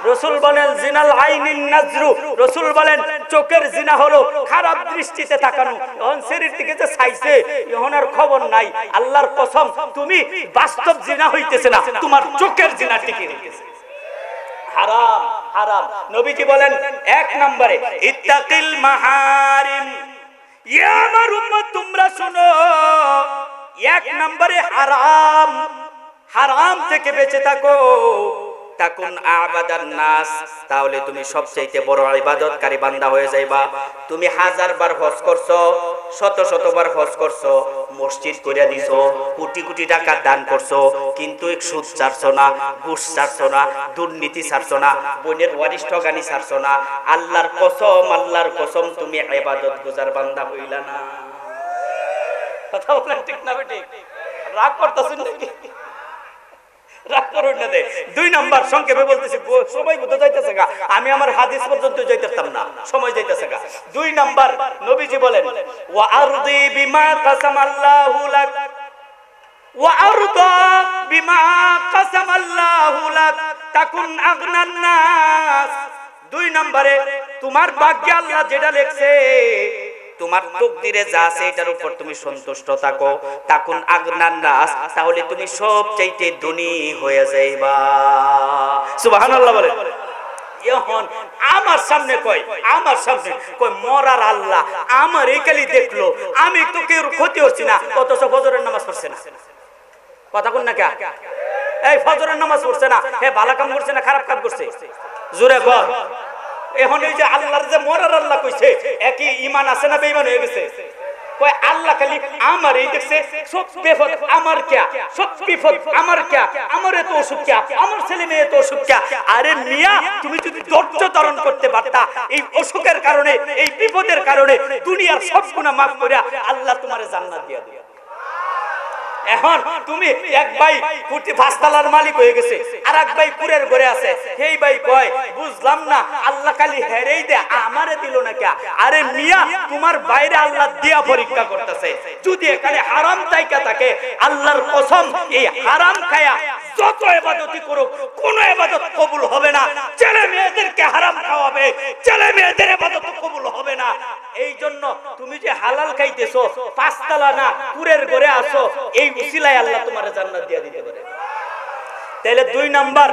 রাসূল বলেন জিনাল আইনিন নাজরু, রাসূল বলেন চোখের জিনা হলো খারাপ দৃষ্টিতে তাকানো। এখন শরীর থেকে যে চাইছে এখন আর খবর নাই, আল্লাহর কসম তুমি বাস্তব জিনা হইতেছে না, তোমার চোখের জিনা টিকে রেখেছে। হারাম হারাম। নবীজি বলেন 1 নম্বরে ইত্তাকিল মাহারিম। ইয়া আমার উম্মত তোমরা শুনো, 1 নম্বরে হারাম, হারাম থেকে বেঁচে থাকো। তাকুন আবাদান নাস, তাহলে তুমি সবচেয়ে বড় ইবাদতকারী বান্দা হয়ে যাইবা। তুমি 1000 বার হজ করছো, শত বার হজ করছো, মসজিদ কইরা দিছো, কোটি কোটি টাকা দান করছো, কিন্তু এক সুদ ছাড়ছো না, ঘুষ ছাড়ছো না, দুর্নীতি ছাড়ছো না, বোনের ওয়ারিশ ঠকানি ছাড়ছো না। আল্লাহর কসম, আল্লাহর কসম তুমি ইবাদত গুজার বান্দা হইলা না। কথা বলেন ঠিক না বেঠিক? রাগ করতেছেন নাকি? রাগ করুন না। 2 নাম্বার সংক্ষেপে বলতেছি, সময় মতো যাইতেছে গা, আমি আমার হাদিস পর্যন্ত যাইতাম না, সময় যাইতেছে গা। 2 নাম্বার নবীজি বলেন ওয়া আরদি বিমা কাসামাল্লাহু লাক, ওয়া আরদা বিমা কাসামাল্লাহু লাক তাকুন আগনান নাস। 2 নম্বরে তোমার ভাগ্যে আল্লাহ যেটা লেখছে, তোমার তকদিরে যা আছে এটার উপর তুমি সন্তুষ্ট থাকো, তাকুন আগনান নাস, তাহলে তুমি সবচাইতে ধনী হয়ে যাইবা। সুবহানাল্লাহ বলে। এখন আমার সামনে কয়, আমার সামনে কয় মরার আল্লাহ আমার এই কালি দেখলো, আমি তো কেউ ক্ষতি হচ্ছি না, অথচ ফজরের নামাজ পড়ছে না। কথা কোন না কে? এই ফজরের নামাজ পড়ছে না, হে ভালো কাম করছে না খারাপ কাম করছে? জোরে বল। এখন এই যে আল্লাহর যে মরার আল্লাহ কইছে, একই ঈমান আছে না বেঈমান হয়ে গেছে? কয় আল্লাহ খালি আমার এই দেখছে সব বিপদ আমার কিয়া, সব বিপদ আমার কিয়া, আমার এত অসুখ কিয়া, আমার ছেলে মেয়ে এত অসুখ কিয়া। আরে মিয়া তুমি যদি ধৈর্য ধারণ করতে পারতা এই অসুখের কারণে, এই বিপদের কারণে দুনিয়ার সব গুনাহ মাফ করে আল্লাহ তোমারে জান্নাত দিয়ে দিবে। এখন তুমি এক ভাই কোটি পাঁচতলার মালিক হয়ে গেছে, আর এক ভাই কুরের ঘরে আছে, সেই ভাই কয় বুঝলাম না আল্লাহ খালি হেরেই দে আমারে দিল না কে। আরে মিয়া তোমার বাইরে আল্লাহ দিয়া পরীক্ষা করতেছে, যদি এখানে হারাম তাইকা থাকে আল্লাহর কসম এই হারাম খায়া যত ইবাদতই করুক কোন ইবাদত কবুল হবে না। ছেলে মেয়েদেরকে হারাম খাওয়াবে, ছেলে মেয়েদের ইবাদত কবুল হবে না। এই জন্য তুমি যে হালাল খাইতেছো, পাঁচতলা না কুরের ঘরে আসো, এই উসিলায় আল্লাহ তোমারে জান্নাত দিয়ে দিতে পারে। তাহলে 2 নাম্বার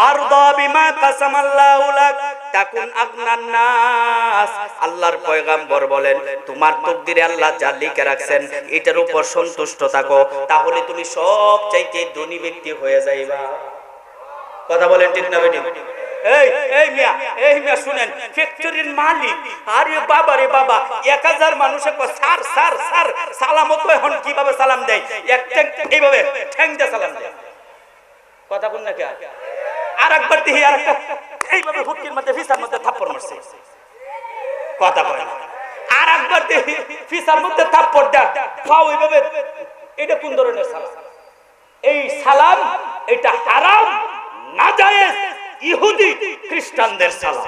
আরদা বিমা কাসামাল্লাহু লাক তাকুন আগনান নাস। আল্লাহর পয়গম্বর বলেন তোমার তাকদীরে আল্লাহ যা লিখে রাখছেন এটার উপর সন্তুষ্ট থাকো, তাহলে তুমি সবচাইতে ধনী ব্যক্তি হয়ে যাইবা। কথা বলেন ঠিক না বেটি? এই মিয়া শুনেন, ফ্যাক্টরির মালিক, আরে বাবা রে বাবা 1000 মানুষে স্যার স্যার স্যার সালাম তো এখন কিভাবে সালাম দেয়, এইভাবে ঠ্যাং দিয়ে সালাম দেয়। কথা বল না কে? আর একবার দেখি আর একটা এইভাবে ফুটকির মধ্যে ফিসার মধ্যে থাপ্পড় মারছে। কথা বলে না। আর একবার দেখি ফিসার মধ্যে থাপ্পড় দেয়, খাও এইভাবে। এটা কোন ধরনের সালাম? এই সালাম এটা হারাম, নাজায়েজ। ইহুদি খ্রিস্টানদের সালাম।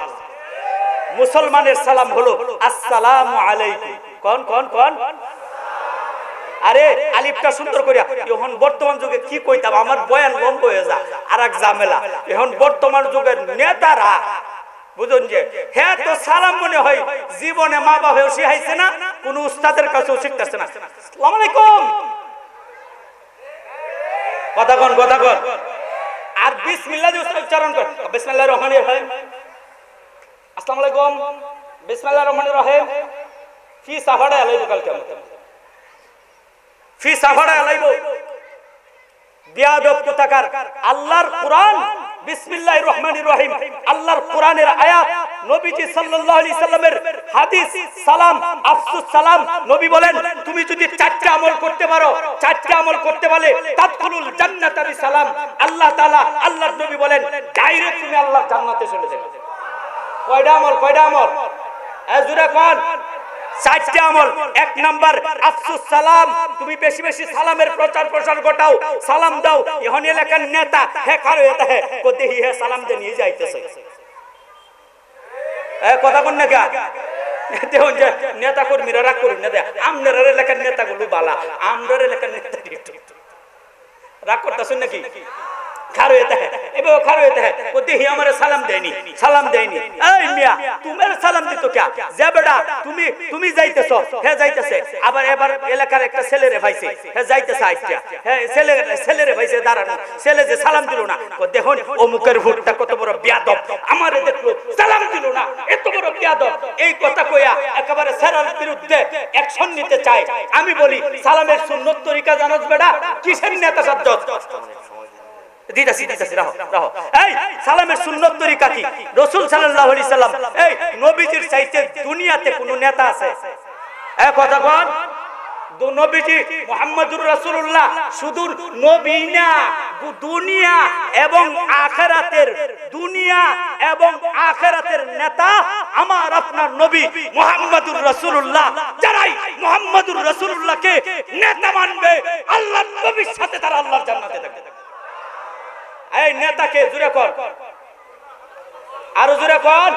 মুসলমানের সালাম হলো আসসালামু আলাইকুম। কোন কোন কোন? আরে আলিফটা সুন্দর করিয়া। এখন বর্তমান যুগে কি কইতাম, আমার বয়ান লম্বা হয়ে যা আর এক ঝামেলা। এখন বর্তমান যুগের নেতারা বুঝুন যে হ্যাঁ তো সালাম মনে হয় জীবনে মা বাবাও শিখাইছে না, কোন উস্তাদের কাছেও শিখতেছে না। আসসালামু আলাইকুম। কথা কোন কথা কোন? আর বিসমিল্লাহ দিয়ে উচ্চারণ কর, বিসমিল্লাহির রহমানির রহিম, আসসালামু আলাইকুম, বিসমিল্লাহির রহমানির রহিম। ফি সাফাড়া আলাইবো কাল কিয়ামত, ফি সাফাড়া আলাইবো বিয়াদব কোথাকার। আল্লাহর কোরআন বিসমিল্লাহির রহমানির রহিম, আল্লাহর কোরআনের আয়াত, নবীজি সাল্লাল্লাহু আলাইহি সাল্লামের হাদিস, সালাম আফসুস সালাম। নবী বলেন তুমি যদি 4টা আমল করতে পারো, 4টা আমল করতে পারলে তাদখুলুল জান্নাতা বিসালাম। আল্লাহ তাআলা, আল্লাহর নবী বলেন ডাইরেক্ট তুমি আল্লাহর জান্নাতে চলে যাবে। কয়টা আমল? কয়টা আমল? জোরে কোন? 4টা আমল। 1 নাম্বার আফসুস সালাম, তুমি বেশি বেশি সালামের প্রচার প্রসার ঘটাও, সালাম দাও। এখন এলাকার নেতা হে কারো এটা হে কো দেহি হে সালাম দে নিয়ে যাইতেছে। কথা কোন না কে? দেখুন যে নেতা কর্মীরা রাগ করুন না, আপনার এলাকার নেতাগুলো বালা, আমরা এলাকার নেতা রাগ করতেছেন নাকি? খারো এটা है এবে খারো এটা है ও দেহি আমারে সালাম দেয়নি, সালাম দেয়নি। এই মিয়া তোমার সালাম দিত কে? যে বেটা তুমি যাইতেছো, হে যাইতেছে। আবার এবার এলাকার একটা ছেলেরে ভাইছে, হে যাইতেছে আইটা, হে ছেলেরে ভাইছে দাঁড়ানো, ছেলে যে সালাম দিল না, ও দেখুন অমুকের ভোটটা কত বড় বিয়াদব, আমারে দেখলো সালাম দিল না, এত বড় বিয়াদব। এই কথা কইয়া একেবারে সেরার বিরুদ্ধে অ্যাকশন নিতে চায়। আমি বলি সালামের সুন্নত তরিকা জানোস বেটা? কিসের নেতা সাজ্জত? দিদাসি রাহো রাহো। এই সালামের সুন্নত তরিকা কি? রাসূল সাল্লাল্লাহু আলাইহি সাল্লাম, এই নবীজির চাইতে দুনিয়াতে কোন নেতা আছে? কথা কোন? নবীজি মুহাম্মদুর রাসূলুল্লাহ শুধু নবী না, দুনিয়া এবং আখিরাতের, দুনিয়া এবং আখিরাতের নেতা আমার আপনার নবী মুহাম্মদুর রাসূলুল্লাহ। যারাই মুহাম্মদুর রাসূলুল্লাহকে নেতা মানবে আল্লাহর নবীর সাথে তারা আল্লাহর জান্নাতে থাকবে। এই নেতাকে জোরে কর, আরো জোরে কর।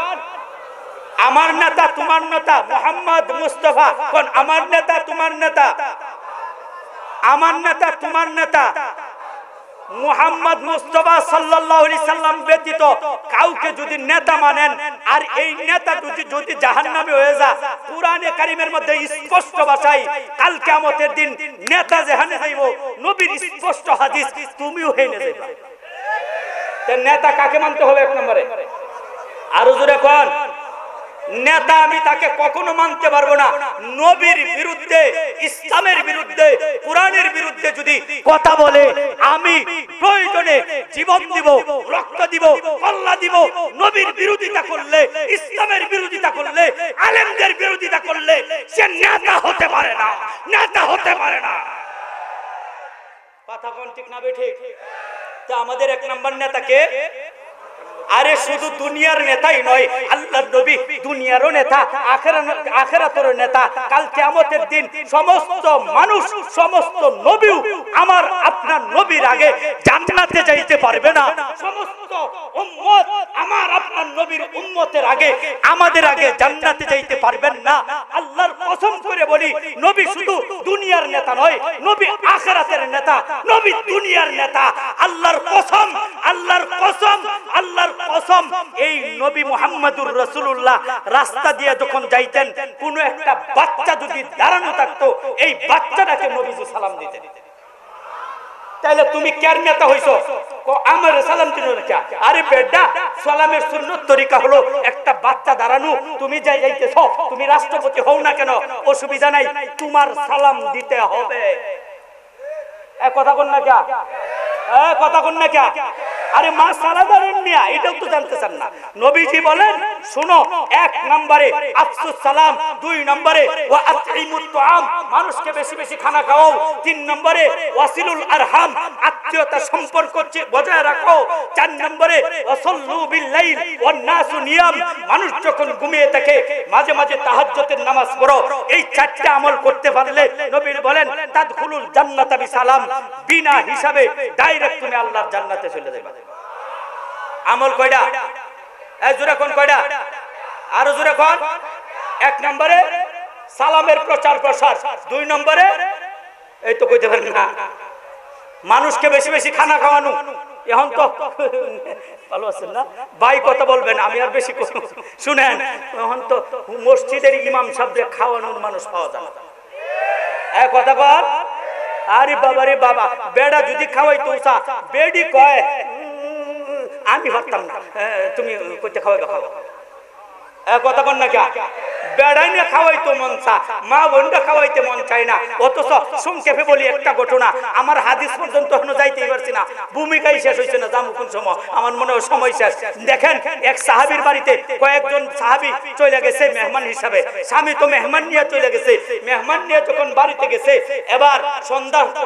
আমার নেতা তোমার নেতা মুহাম্মদ মুস্তাফা। কোন? আমার নেতা তোমার নেতা, আমার নেতা তোমার নেতা মুহাম্মদ মুস্তাফা সাল্লাল্লাহু আলাইহি সাল্লাম ব্যতীত কাউকে যদি নেতা মানেন, আর এই নেতা যদি জাহান্নামী হয়ে যায়, কুরআনে কারীমের মধ্যে স্পষ্ট ভাষায় কাল কিয়ামতের দিন নেতা জাহান্নামে যাইব। নবীর স্পষ্ট হাদিস, তুমিও হেনে যাইবা। নেতা কাকে মানতে হবে? 1 নম্বরে আরো জোরে কোন? নেতা আমি তাকে কখনো মানতে পারবো না নবীর বিরুদ্ধে, ইসলামের বিরুদ্ধে, কোরআনের বিরুদ্ধে যদি কথা বলে আমি প্রয়োজনে জীবন দিব, রক্ত দিব, কল্লা দিব। নবীর বিরোধিতা করলে, ইসলামের বিরোধিতা করলে, আলেমদের বিরোধিতা করলে সে নেতা হতে পারে নেতা হতে পারে না। কথা কোন ঠিক না বে ঠিক? তা আমাদের এক নম্বর নেতা কে? আরে শুধু দুনিয়ার নেতাই নয়, আল্লাহর নবী দুনিয়ারও নেতা, আখিরাতেরও নেতা। কাল কিয়ামতের দিন সমস্ত মানুষ, সমস্ত নবীও আমার আপনার নবীর আগে জান্নাতে যাইতে পারবে না। সমস্ত উম্মত আমার আপনার নবীর উম্মতের আগে, আমাদের আগে জান্নাতে যাইতে পারবেন না। আল্লাহর কসম করে বলি, নবী শুধু দুনিয়ার নেতা নয়, নবী আখিরাতের নেতা, নবী দুনিয়ার নেতা। আল্লাহর কসম, আল্লাহর কসম, আল্লাহর কসম, এই নবী মুহাম্মদুর রাসূলুল্লাহ রাস্তা দিয়ে যখন যাইতেন, কোন একটা বাচ্চা যদি দাঁড়ানো থাকতো, এই বাচ্চাটাকে নবীজি সালাম দিতেন। তাহলে তুমি কার নেতা হইছো? আমার সালাম দিন না। আরে বেটা, সালামের সুন্নত তরিকা হলো একটা বাচ্চা দাঁড়ানো, তুমি যাই যাইতেছো, তুমি রাষ্ট্রপতি হও না কেন, অসুবিধা নাই, তোমার সালাম দিতে হবে। কথা কোন না কে? কথা কোন না কে? আরে মা সালাদারের নিয়া এটাও তো জানতেছেন না। নবীজি বলেন, শুনো, এক নম্বরে আফসুস সালাম, দুই নম্বরে ওয়া আতঈমুত তুআম, মানুষকে বেশি বেশি খানা খাওয়াও, তিন নম্বরে ওয়াসিলুল আরহাম, আত্মীয়তা সম্পর্ক বজায় রাখো, চার নম্বরে ওয়াসাল্লু বিল লাইল ওয়ান নাসু নিয়াম, মানুষ যখন ঘুমিয়ে থাকে মাঝে মাঝে তাহাজ্জুদের নামাজ পড়ো। এই চারটি আমল করতে পারলে নবী বলেন তাদখুলুল জান্নাতা বিসালাম, বিনা হিসাবে ডাইরেক্ট তুমি আল্লাহর জান্নাতে চলে যাবে। আমল কয়টা? এই জোরে কোন কয়টা? আরো জোরে কোন? এক নম্বরে সালামের প্রচার প্রসার, দুই নম্বরে এই তো কইতে পারেন না, মানুষকে বেশি বেশি খানা খাওয়ানো। এখন তো ভালো আছেন না ভাই, কথা বলবেন, আমি আর বেশি শুনেন। এখন তো মসজিদের ইমাম সাহেবকে খাওয়ানোর মানুষ পাওয়া যায় না। এক কথা বল, আরে বাবা রে বাবা, বেড়া যদি খাওয়াইতো, বেডি কয় আমি ভাবতাম না, তুমি কইতে খাওয়াইবা, খাওয়া। কথা বল না কে? বেড়াই না খাওয়াইতো মন চা, মা বোনটা খাওয়াইতে মন চায় না। অথচ সংক্ষেপে বলি একটা ঘটনা, আমার হাদিস পর্যন্ত এখনো যাইতেই পারছি না, ভূমিকাই শেষ হয়েছে না, যাবো কোন সময়, আমার মনে হয় সময় শেষ। দেখেন, এক সাহাবীর বাড়িতে কয়েকজন সাহাবী চলে গেছে মেহমান হিসাবে, স্বামী তো মেহমান নিয়ে চলে গেছে। মেহমান নিয়ে যখন বাড়িতে গেছে, এবার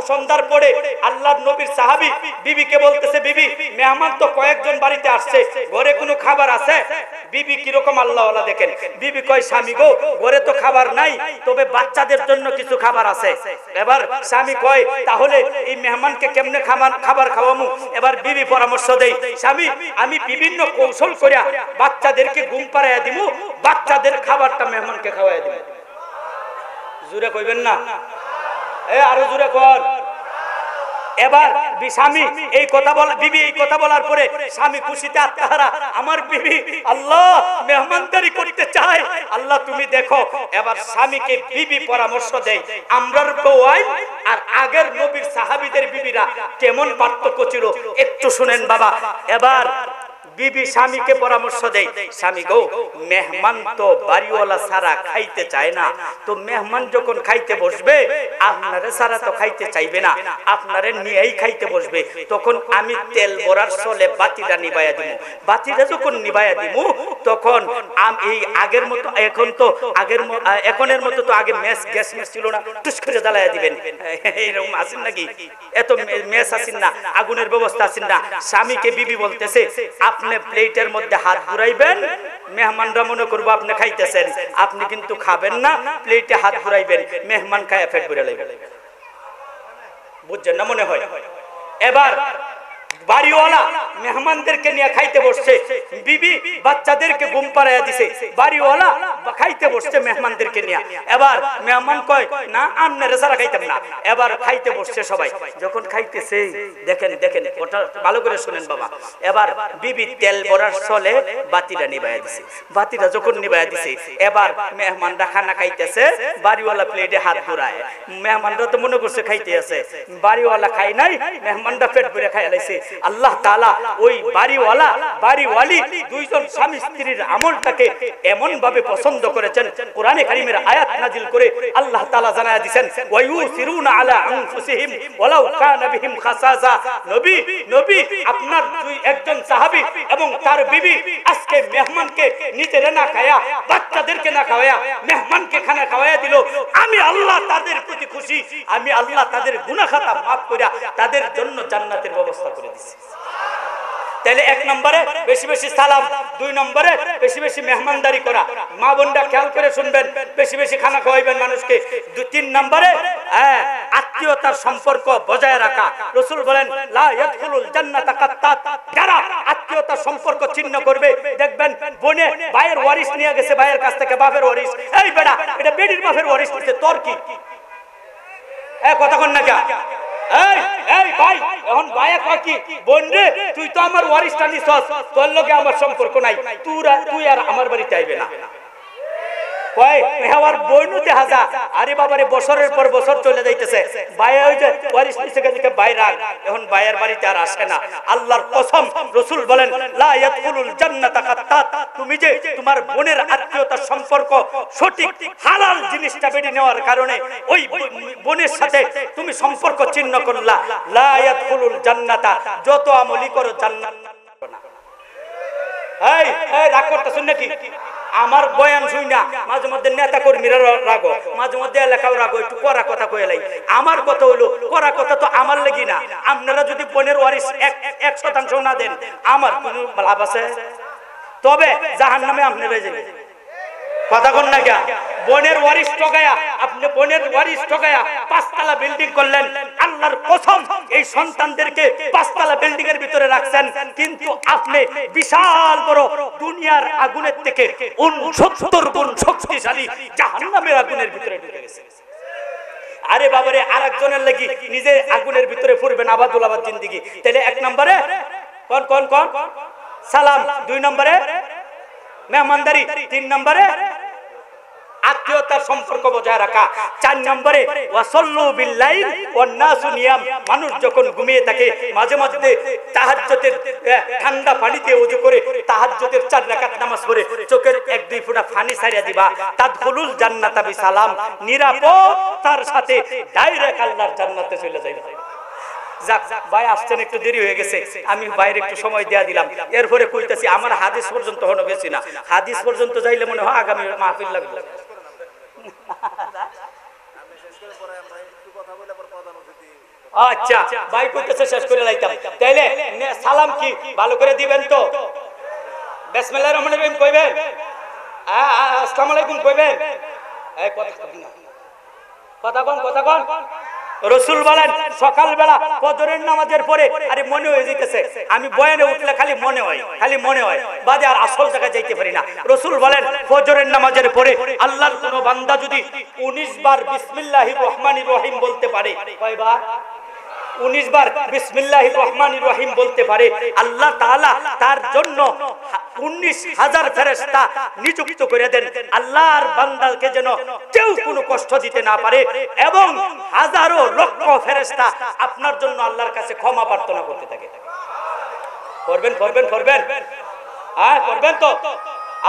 সন্ধ্যার পরে আল্লাহর নবীর সাহাবী বিবিকে বলতেছে, বিবি, মেহমান তো কয়েকজন বাড়িতে আসছে, ঘরে কোনো খাবার আছে? বিবি কিরকম আল্লাহওয়ালা দেখেন, বিবি কয়, স্বামী গো, ঘরে তো খাবার নাই, তবে বাচ্চাদের জন্য কিছু খাবার আছে। এবার স্বামী কয়, তাহলে এই মেহমানকে কেমনে খাবার খাওয়ামু? এবার বিবি পরামর্শ দেই, স্বামী, আমি বিভিন্ন কৌশল করিয়া বাচ্চাদেরকে ঘুম পাড়াইয়া দিব, বাচ্চাদের খাবারটা মেহমানকে খাওয়াইয়া দিব। জোরে কইবেন না? আরো জোরে কর। এবার স্বামী এই কথা বলা, বিবি এই কথা বলার পরে স্বামী খুশিতে আত্মহারা, আমার বিবি আল্লাহ মেহমানদারি করতে চায়, আল্লাহ তুমি দেখো। এবার স্বামীকে বিবি পরামর্শ দেয়, আমরার বউয়াই আর আগের নবীর সাহাবীদের বিবিরা কেমন পার্থক্য ছিল একটু শুনেন বাবা। এবার বিবি স্বামীকে পরামর্শ দেয়, স্বামী গো, মেহমান তো বাড়িওয়ালা সারা খাইতে চায় না, তো মেহমান যখন খাইতে বসবে আপনারে সারা তো খাইতে চাইবে না, আপনারে নিয়েই খাইতে বসবে, তখন আমি তেল ভরার চলে বাতিটা নিবাইয়া দিব। বাতিটা যখন নিবাইয়া দিব, তখন এই আগের মতো, এখনের মতো তো আগে গ্যাস ছিল না, টুস করে জ্বালাইয়া দিবেন, এইরকম আছেন নাকি? এত মেস আছেন না, আগুনের ব্যবস্থা আছেন না। স্বামীকে বিবি বলতেছে, আপনি প্লেটের মধ্যে হাত ঘুরাইবেন, মেহমানরা মনে করবো আপনি খাইতেছেন, আপনি কিন্তু খাবেন না, প্লেটে হাত ঘুরাইবেন, মেহমান খায়া পেট ভরে লইবেন। বুঝছেন না মনে হয়? এবার বাড়িওয়ালা মেহমানদেরকে নিয়ে খাইতে বসছে, বিবি বাচ্চাদেরকে ঘুম পাড়াইয়া দিছে, বাড়িওয়ালা খাইতে বসছে মেহমানদেরকে নিয়ে। এবার মেহমান কয়, না আপনারা সারা খাইতাম না। এবার খাইতে বসছে সবাই, যখন খাইতেছে দেখেন দেখেন, ওটা ভালো করে শুনেন বাবা। এবার বিবি তেল ভরার চলে বাতিটা নিবাইয়া দিছে, বাতিটা যখন নিবাইয়া দিছে, এবার মেহমানরা খানা খাইতেছে, বাড়িওয়ালা প্লেটে হাত ঘুরায়, মেহমানরা তো মনে করছে খাইতে আছে, বাড়িওয়ালা খাই নাই, মেহমানরা পেট ভরে খাইয়া লাইছে। আল্লাহ তাআলা ওই বাড়িওয়ালি দুইজন স্বামী স্ত্রীর আমলটাকে এমন ভাবে পছন্দ করেছেন, কোরআনে কারীমের আয়াত নাজিল করে আল্লাহ তাআলা জানায়া দিবেন ওয়ায়ুসিরুনা আলা আনফুসিহিম ওয়ালাউ কানা বিহিম খাসাসা। নবী আপনার একজন সাহাবী এবং তার বিবি আজকে মেহমানকে নিজেরা না খায়া, বাচ্চাদেরকে না খাওয়া, মেহমানকে খানা খাওয়ায়া দিল, আমি আল্লাহ তাদের প্রতি খুশি, আমি আল্লাহ তাদের গুনাহ খাতা মাফ কইরা তাদের জন্য জান্নাতের ব্যবস্থা করে দিয়েছি। তাহলে এক নম্বরে বেশি বেশি সালাম, দুই নম্বরে বেশি বেশি মেহমানদারি করা, মা বোনরা খেয়াল করে শুনবেন, বেশি বেশি খানা খাওয়াইবেন মানুষকে। তিন নম্বরে আত্মীয়তার সম্পর্ক বজায় রাখা। রাসূল বলেন লা ইয়াদখুলুল জান্নাতা কাত্তাত, যারা আত্মীয়তার সম্পর্ক ছিন্ন করবে, দেখবেন বোনে ভাইয়ের ওয়ারিশ নিয়ে গেছে, ভাইয়ের কাছ থেকে বাপের ওয়ারিশ, এই বেটা এটা বেটির বাপের ওয়ারিশ করতে তোর কি? কথা কন না কে? এই ভাই, এখন ভাইয়া কয় কি, বোন রে তুই তো আমার ওয়ারিশটা নিছস, তোর লগে আমার সম্পর্ক নাই, তুই আর আমার বাড়িতে আইবে না। কয় হেওয়ার বইনু দেখা যা, আরে বাবারে বছরের পর বছর চলে যাইতেছে, ভাইয়া ওই যে ওয়ারিশ নিছে গেছে বাইরে, এখন ভাইয়ের বাড়িতে আর আসে না। আল্লাহর কসম, রাসূল বলেন লা ইয়াদখুলুল জান্নাতা কাত্তাত, তুমি যে তোমার বোনের আত্মীয়তার সম্পর্ক সঠিক হালাল জিনিসটা বেড়ে নেওয়ার কারণে ওই বোনের সাথে তুমি সম্পর্ক ছিন্ন করলা, লা ইয়াদখুলুল জান্নাতা, যত আমলি করো জান্নাত না। এই রাগ করতেছ নাকি? আমার বয়ান শুই না মাঝে মধ্যে নেতা কর্মীরা রাগো, মাঝে মধ্যে এলাকাও রাগো, একটু কড়া কথা কয়ে লাই। আমার কথা হলো কড়া কথা তো আমার লাগি না, আপনারা যদি বোনের ওয়ারিশ 1% না দেন আমার কোনো লাভ আছে? তবে জাহান্নামে আপনারা যাবেন। কথা কোন না কে? বোনের ওয়ারিশ ঠকায়া, আপনি বোনের ওয়ারিশ ঠকায়া 5 তলা বিল্ডিং করলেন, আল্লাহর কসম এই সন্তানদেরকে 5 তলা বিল্ডিং এর ভিতরে রাখছেন, কিন্তু আপনি বিশাল বড় দুনিয়ার আগুনের থেকে 69 গুণ শক্তিশালী জাহান্নামের আগুনের ভিতরে ঢুকে গেছেন। আরে বাবারে আরেকজনের লাগি নিজে আগুনের ভিতরে পড়বেন, আবাদুল আবাদ জিন্দেগি। তাহলে এক নম্বরে কোন সালাম, দুই নম্বরে মেহমানদারি, তিন নম্বরে আত্মীয়তার সম্পর্ক বজায় রাখা, চার নম্বরে ওয়াসাল্লু বিল্লাইল ওয়ান নাসু নিয়াম, মানুষ যখন ঘুমিয়ে থাকে মাঝে মাঝে তাহাজ্জুদের ঠান্ডা পানিতে ওযু করে তাহাজ্জুদের 4 রাকাত নামাজ পড়ে চোখের 1-2 ফোঁটা পানি ছাড়িয়ে দিবা, তাদখুলুল জান্নাতা বিসালাম, নিরাপত্তার সাথে ডাইরেক্ট আল্লাহর জান্নাতে চলে যাইবা। যাক ভাই আসছেন, একটু দেরি হয়ে গেছে, আমি বাইরে একটু সময় দেয়া দিলাম। এরপরে কইতাছি আমার হাদিস পর্যন্ত হনো গেছি না, হাদিস পর্যন্ত যাইলে মনে হয় আগামী মাহফিল লাগবে। আচ্ছা ভাই কইতেছে শেষ করে লাইতাম, তাইলে সালাম কি ভালো করে দিবেন তো? বিসমিল্লাহির রহমানির রহিম কইবেন, আসসালামু আলাইকুম কইবেন, এই কথা কোন। রাসূল বলেন সকালবেলা ফজরের নামাজের পরে আরে মনে হয়ে যাইতেছে, আমি বয়ানে উঠলে খালি মনে হয় বাদে আর আসল জায়গায় যাইতে পারি না। রাসূল বলেন ফজরের নামাজের পরে আল্লাহর কোন বান্দা যদি 19 বার বিসমিল্লাহির রহমানির রহিম বলতে পারে, কয়বার? 19 বার বিসমিল্লাহির রহমানির রহিম বলতে পারে, আল্লাহ তাআলা তার জন্য 19,000 ফেরেশতা নিযুক্ত করে দেন, আল্লাহর বান্দাকে যেন কেউ কোনো কষ্ট দিতে না পারে, এবং হাজারো লক্ষ ফেরেশতা আপনার জন্য আল্লাহর কাছে ক্ষমা প্রার্থনা করতে থাকে। করবেন করবেন তো?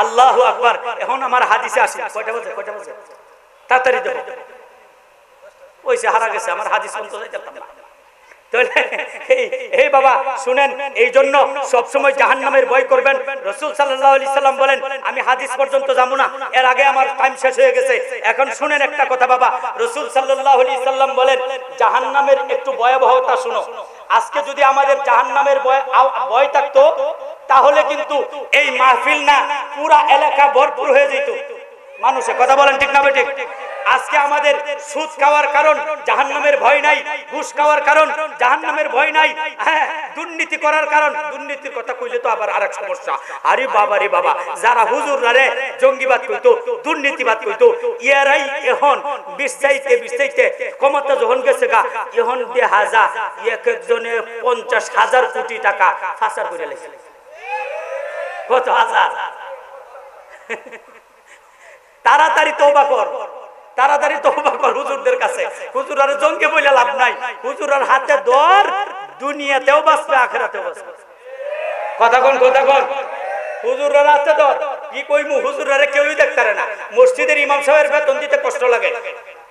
আল্লাহু আকবার। এখন আমার হাদিসে আসি, কয়টা বাজে তাড়াতাড়ি দেব, ওইসে হারা গেছে আমার হাদিস শুনতে যাইতাম না। এই বাবা শুনেন, এই জন্য সবসময় জাহান্নামের ভয় করবেন। রাসূল সাল্লাল্লাহু আলাইহি সাল্লাম বলেন, আমি হাদিস পর্যন্ত যাব না, এর আগে আমার টাইম শেষ হয়ে গেছে। এখন শুনেন একটা কথা বাবা, রাসূল সাল্লাল্লাহু আলাইহি সাল্লাম বলেন জাহান্নামের একটু ভয়াবহতা শুনো। আজকে যদি আমাদের জাহান্নামের ভয় থাকতো তাহলে কিন্তু এই মাহফিল না পুরা এলাকা ভরপুর হয়ে যেত মানুষে। কথা বলেন ঠিক না বেঠিক? আজকে আমাদের সুদ খাওয়ার কারণ জাহান্নামের ভয় নাই, ঘুষ খাওয়ার কারণ জাহান্নামের ভয় নাই, দুর্নীতি করার কারণ, দুর্নীতির কথা কইলে তো আবার আরেক সমস্যা। আরে বাবা রে বাবা, যারা হুজুররা জঙ্গিবাদ কইতো, দুর্নীতিবাদ কইতো, ইয়ারাই এখন বিস্তাইতে ক্ষমতা যখন গেছে গা, এখন দেখা যা এক একজনে 50,000 কোটি টাকা ফাসার করে লেছে। কত হাজার? তাড়াতাড়ি তওবা কর হুজুরদের কাছে। হুজুরারে জঙ্গে বইলা লাভ নাই, হুজুরার হাতে ধর, দুনিয়াতেও বাঁচবে আখিরাতেও বাঁচবে। কথা কোন হুজুররা রাতে তো কি কইমু, হুজুররা কেউই দেখতে পারে না, মসজিদের ইমাম সাহেবের বেতন দিতে কষ্ট লাগে।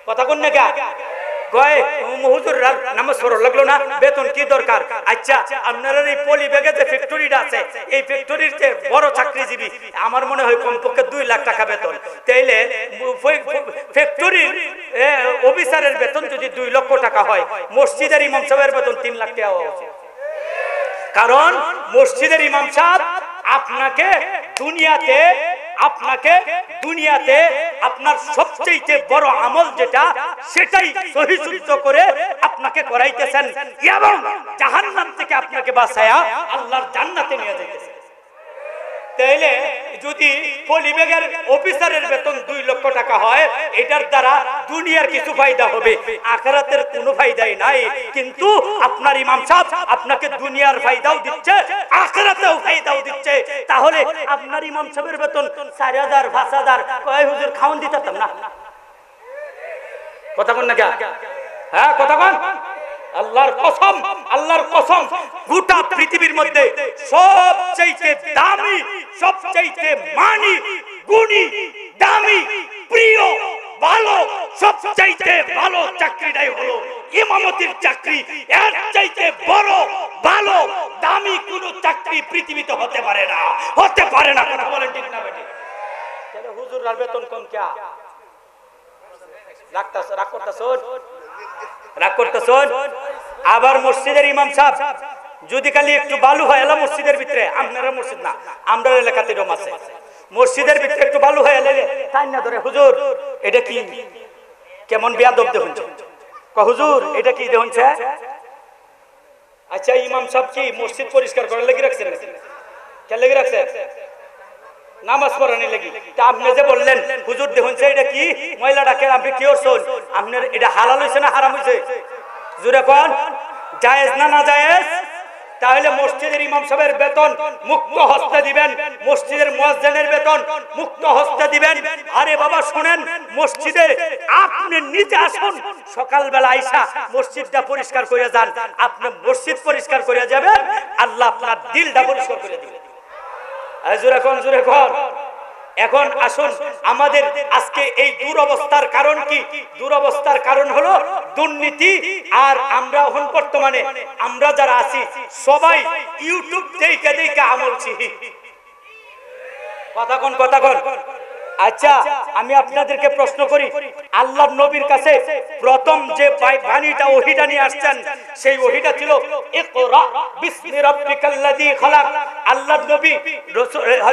কথা কোন না কয় হুজুররা নামাজ পড়া লাগলো না, বেতন কি দরকার? আচ্ছা আপনারা এই পলি ব্যাগে যে ফ্যাক্টরিটা আছে, এই ফ্যাক্টরির যে বড় চাকরিজীবী, আমার মনে হয় কমপক্ষে 2 লাখ টাকা বেতন। তাইলে ফ্যাক্টরির অফিসারের বেতন যদি 2 লক্ষ টাকা হয়, মসজিদের ইমাম সাহেবের বেতন 3 লাখ টাকা হওয়া উচিত। কারণ মসজিদের ইমাম সাহেব আপনাকে দুনিয়াতে আপনার সবচেয়ে বড় আমল যেটা, সেটাই সহিষ্ণুতা করে আপনাকে করাইতেছেন এবং জাহান্নাম থেকে আপনাকে বাঁচায়া আল্লাহর জান্নাতে নিয়ে যাইতেছেন। তাইলে যদি পলিবেগের অফিসারের বেতন 2 লক্ষ টাকা হয়, এটার দ্বারা দুনিয়ার কিছু ফায়দা হবে, আখিরাতের কোনো ফায়দাই নাই। কিন্তু আপনার ইমাম সাহেব আপনাকে দুনিয়ার ফায়দাও দিচ্ছে, আখিরাতেও ফায়দাও দিচ্ছে। তাহলে আপনার ইমাম সাহেবের বেতন 4000 5000 কয় হুজুর খাওন দিতাম না। কথা কোন না হ্যাঁ কথা কোন? আল্লাহর কসম গোটা পৃথিবীর মধ্যে সবচেয়ে দামি, সবচেয়ে মানি গুণী, দামি, প্রিয়, ভালো, সবচেয়ে ভালো চাকরিটাই হলো ইমামতির চাকরি। এর চাইতে বড়, ভালো, দামি কোন চাকরি পৃথিবীতে হতে পারে না। কথা বলেন ঠিক না বেটি? তাহলে হুজুররা বেতন কম কে? রাগ করতেছ? আবার মসজিদের ইমাম সাহেব যদি খালি একটু বালু হয় এলা মসজিদের ভিতরে, আপনারা মসজিদ না, আমরা এলাকাতে এরকম আছে, মসজিদের ভিতরে একটু বালু হয় এলে তাই না ধরে হুজুর এটা কি কেমন বেয়াদব দেখুন, হুজুর এটা কি দেখুন। আচ্ছা ইমাম সাহেব কি মসজিদ পরিষ্কার করার লেগে রাখছেন? কেন লেগে রাখছেন? নামাজ পড়ানি লাগি। তা আপনি যে বললেন হুজুর দেখুন এটা কি ময়লাটাকে, আপনি কি করছেন? আপনার এটা হালাল হয়েছে না হারাম হয়েছে? জোরে কোন, জায়েজ না না জায়েজ? তাহলে মসজিদের ইমাম সাহেবের বেতন মুক্ত হস্তে দিবেন, মসজিদের মুয়াজ্জিনের বেতন মুক্ত হস্তে দিবেন। আরে বাবা শুনেন, মসজিদে আপনি নিজে আসুন, সকালবেলা আইসা মসজিদটা পরিষ্কার করে যান। আপনি মসজিদ পরিষ্কার করে যাবেন, আল্লাহ আপনার দিলটা পরিষ্কার করে দিবেন। জোরে কোন। এখন আসুন, আমাদের আজকে এই দুরবস্থার কারণ কি? দুরবস্থার কারণ হলো দুর্নীতি। আর আমরা এখন বর্তমানে আমরা যারা আছি সবাই ইউটিউব দেখে আমল শিখি। কথা কোন। আচ্ছা আমি আপনাদেরকে প্রশ্ন করি, আল্লাহর নবীর কাছে প্রথম যে বাণীটা ওহীটা নিয়ে আসছেন, সেই ওহীটা ছিল ইকরা বিসমি রাব্বিকাল্লাযী খালাক। আল্লাহর নবী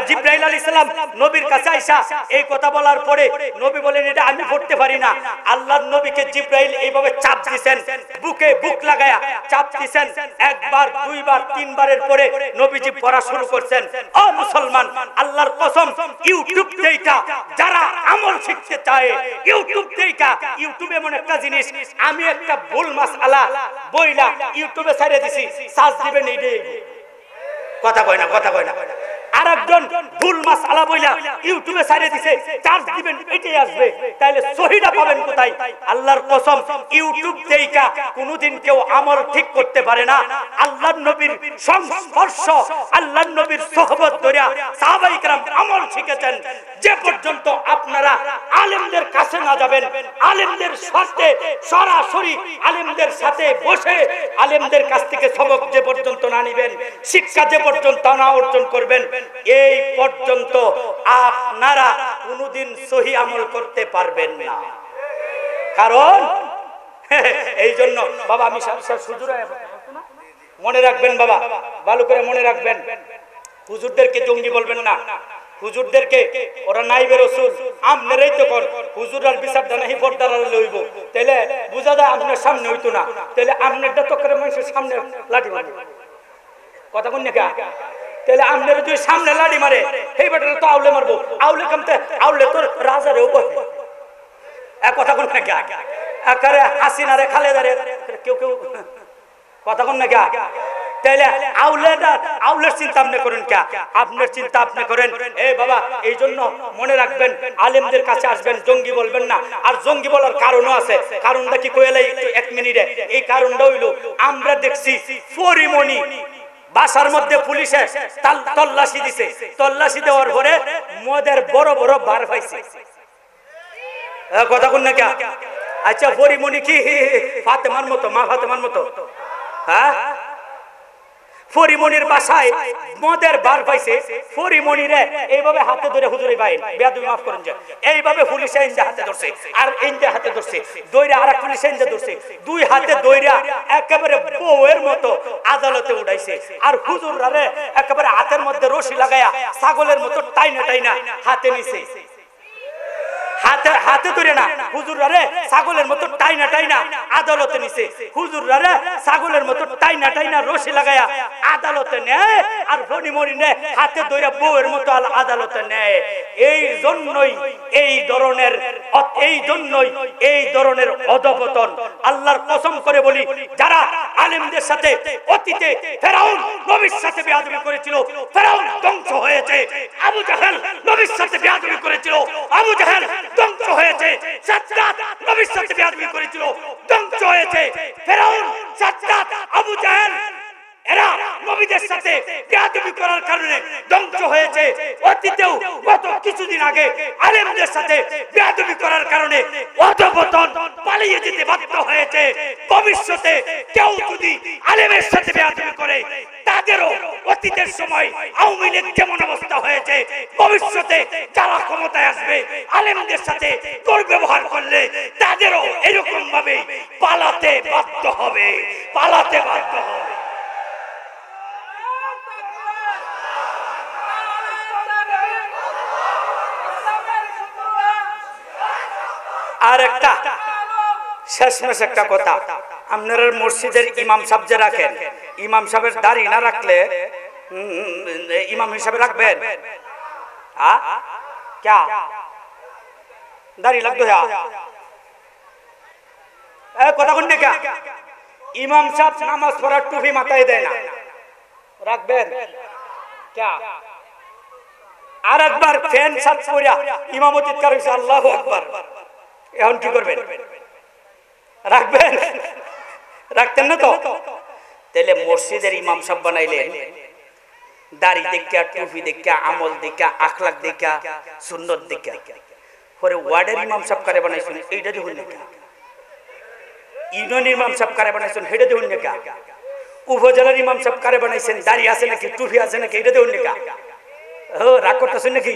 জিবরাইল আলাইহিস সালাম নবীর কাছে আইসা এই কথা বলার পরে নবী বলেন এটা আমি পড়তে পারি না। আল্লাহর নবীকে জিবরাইল এইভাবে চাপ দিবেন, বুকে বুক লাগায়া চাপ দিবেন, একবার দুইবার তিনবারের পরে নবীজি পড়া শুরু করছেন। ও মুসলমান, আল্লাহর কসম, ইউটিউব দেখা যারা আমল শিখতে চায়, ইউটিউব দেখা, ইউটিউব এমন একটা জিনিস, আমি একটা ভুল মাসআলা বইলা ইউটিউবে ছেড়ে দিছি, সার্চ দিবেন এইটাই। কথা কয় না। আরেকজন ভুল মাসআলা বইলা ইউটিউবে ছেড়ে দিছে, সার্চ দিবেন এটাই আসবে। তাইলে সহিহটা পাবেন কোথায়? আল্লাহর কসম, ইউটিউব দেখা কোনোদিন কেউ আমল ঠিক করতে পারে না। আল্লাহর নবীর সংস্পর্শ, আল্লাহর নবীর সোহবত ধরে সাহাবায়ে কেরাম আমল শিখেছেন। যে পর্যন্ত আপনারা আলেমদের কাছে না যাবেন, আলেমদের সাথে সরাসরি আলেমদের সাথে বসে আলেমদের কাছ থেকে সবক যে পর্যন্ত না নিবেন, শিক্ষা যে পর্যন্ত না অর্জন করবেন, এই পর্যন্ত আপনারা কোনোদিন সহি আমল করতে পারবেন না। কারণ এই জন্য বাবা আমি মনে রাখবেন, বাবা ভালো করে মনে রাখবেন, হুজুরদেরকে জঙ্গি বলবেন না। হুজুরদেরকে ওরা নাইবে রাসূল, আমনেরই তো কোন হুজুরার বিচারটা নাহি পর্দার লইব, তাইলে বুঝা যায় আপনার সামনে হইতো না, তাইলে আপনারটা তো করে মানুষের সামনে লাঠি মারবে। কথা কোন না? তাহলে আমনের যদি সামনে লাঠি মারে, এই বেটারে তো আউলে মারবো, আউলে কামতে আউলে তোর রাজারেও বহে। এক কথা কোন না? আকারে হাসিনা রে খালেদা রে কেউ কথা কোন না? তাহলে আউলের চিন্তা আপনি করেন কে? আপনার চিন্তা আপনি করেন। এই বাবা, এই জন্য মনে রাখবেন, আলেমদের কাছে আসবেন, জঙ্গি বলবেন না। আর জঙ্গি বলার কারণও আছে। কারণটা কি কইলে একটু 1 মিনিটে? এই কারণটা হইল, আমরা দেখছি পরিমণি বাসার মধ্যে পুলিশে তল্লাশি দিছে। তল্লাশি দেওয়ার পরে মদের বড় বড় বার পাইছে। কথা কোন না কে? আচ্ছা, পরিমণি কি ফাতেমার মতো, মা ফাতেমার মতো? হ্যাঁ, পরিমণির বাসায় মদের বার পাইছে। পরিমণিরে এইভাবে হাতে ধরে, হুজুরে ভাই বেয়াদবি মাফ করেন, যে এইভাবে পুলিশে ইনজা হাতে ধরছে, আর ইনজা হাতে ধরছে, দইরা আরেক পুলিশে ইনজা ধরছে, দুই হাতে দইরা একেবারে বউয়ের মতো আদালতে উঠাইছে। আর হুজুররা একেবারে হাতের মধ্যে রশি লাগায়া ছাগলের মতো টাইনা টাইনা হাতে নিছে। হাতে ধরে না, হুজুররা ছাগলের মতো টাইনা টাইনা আদালতে নিছে। হুজুররা ছাগলের মতো টাইনা টাইনা রশি লাগায়া আদালতে নেয়, আর ফণিমণি নেয় হাতে ধরে বউয়ের মতো আদালতে নেয়। এই জন্যই এই ধরনের অধপতন। আল্লাহর কসম করে বলি, যারা আলেমদের সাথে অতীতে ফেরাউন নবীর সাথে বেয়াদবি করেছিল, ফেরাউন ধ্বংস হয়েছে। আবু জাহেল নবীর সাথে বেয়াদবি করেছিল, আবু জাহেল ধ্বংস হয়েছে। সাজ্জাদ নবীর সাথে বেয়াদবি করেছিল, ধ্বংস হয়েছে। ফেরাউন, সাজ্জাদ, আবু জাহেল এরা নবীদের সাথে বেয়াদবি করার কারণে ধ্বংস হয়েছে। অতীতেও গত কিছুদিন আগে আলেমদের সাথে বেয়াদবি করার কারণে অধপতন, পালিয়ে যেতে বাধ্য হয়েছে। ভবিষ্যতে কেউ যদি আলেমের সাথে বেয়াদবি করে, তাদেরও অতীতের সময় আওয়ামী লীগ যেমন অবস্থা হয়েছে, ভবিষ্যতে যারা ক্ষমতায় আসবে আলেমদের সাথে দুর্ব্যবহার করলে তাদেরও এরকম ভাবে পালাতে বাধ্য হবে, পালাতে বাধ্য হবে। আর একটা শেষমেশ একটা কথা, আপনার মসজিদের ইমাম সাহেব যে রাখেন, ইমাম সাহেবের দাড়ি না রাখলে ইমাম হিসাবে রাখবেন? क्या দাড়ি লাগতো? কথা কোন না? ইমাম সাহেব নামাজ পড়ার টুপি মাথায় দেয় না, রাখবেন? আর একবার ফ্যান সাত পড়া ইমামতি করেছে, আল্লাহু আকবার, এখন কি করবেন? রাখবেন? রাখতেন না তো? তাহলে মসজিদের ইমাম সাহেব বানাইলেন দাড়ি দেখা, টুপি দেখা, আমল দেখা, আখলাক দেখা, সুন্নত দেখা। পরে ওয়ার্ডের ইমাম সাহেব কারে বানাইছেন, এইটা দেখুন না। ইউনিয়ন ইমাম সাহেব কারে বানাইছেন, সেটা দেখুন না। উপজেলার ইমাম সাহেব কারে বানাইছেন, দাড়ি আছে নাকি, টুপি আছে নাকি, এটা দেখুন না। রাগ করতেছেন নাকি?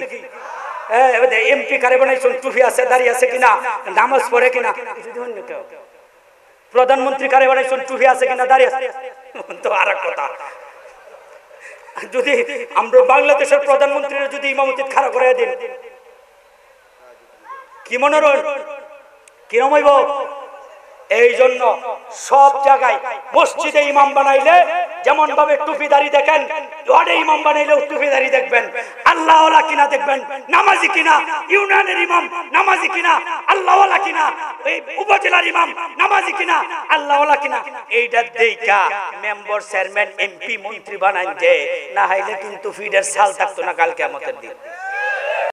এমপি কারে বানাইছেন, টুপি আছে, দাড়ি আছে কিনা, নামাজ পড়ে কিনা, এটা দেখুন না। প্রধানমন্ত্রী কারে বানাইছেন, টুপি আছে কিনা, দাড়ি আছে, তো আর এক কথা। যদি আমরা বাংলাদেশের প্রধানমন্ত্রীরা যদি ইমামতি খাড়া করে দেন, কি মনে হয়, কিরম হইব? এই জন্য সব জায়গায় মসজিদে ইমাম বানাইলে যেমন ভাবে টুপি দাড়ি দেখেন, ওয়ার্ডে ইমাম বানাইলেও টুপি দাড়ি দেখবেন, আল্লাহওয়ালা কিনা দেখবেন, নামাজি কিনা, ইউনিয়নের ইমাম নামাজি কিনা, আল্লাহওয়ালা কিনা, এই উপজেলার ইমাম নামাজি কিনা, আল্লাহওয়ালা কিনা, এইটা দেখা মেম্বার, চেয়ারম্যান, এমপি, মন্ত্রী বানান, যে না হইলে কিন্তু ফিডের সাল থাকতো না কাল কিয়ামতের দিন।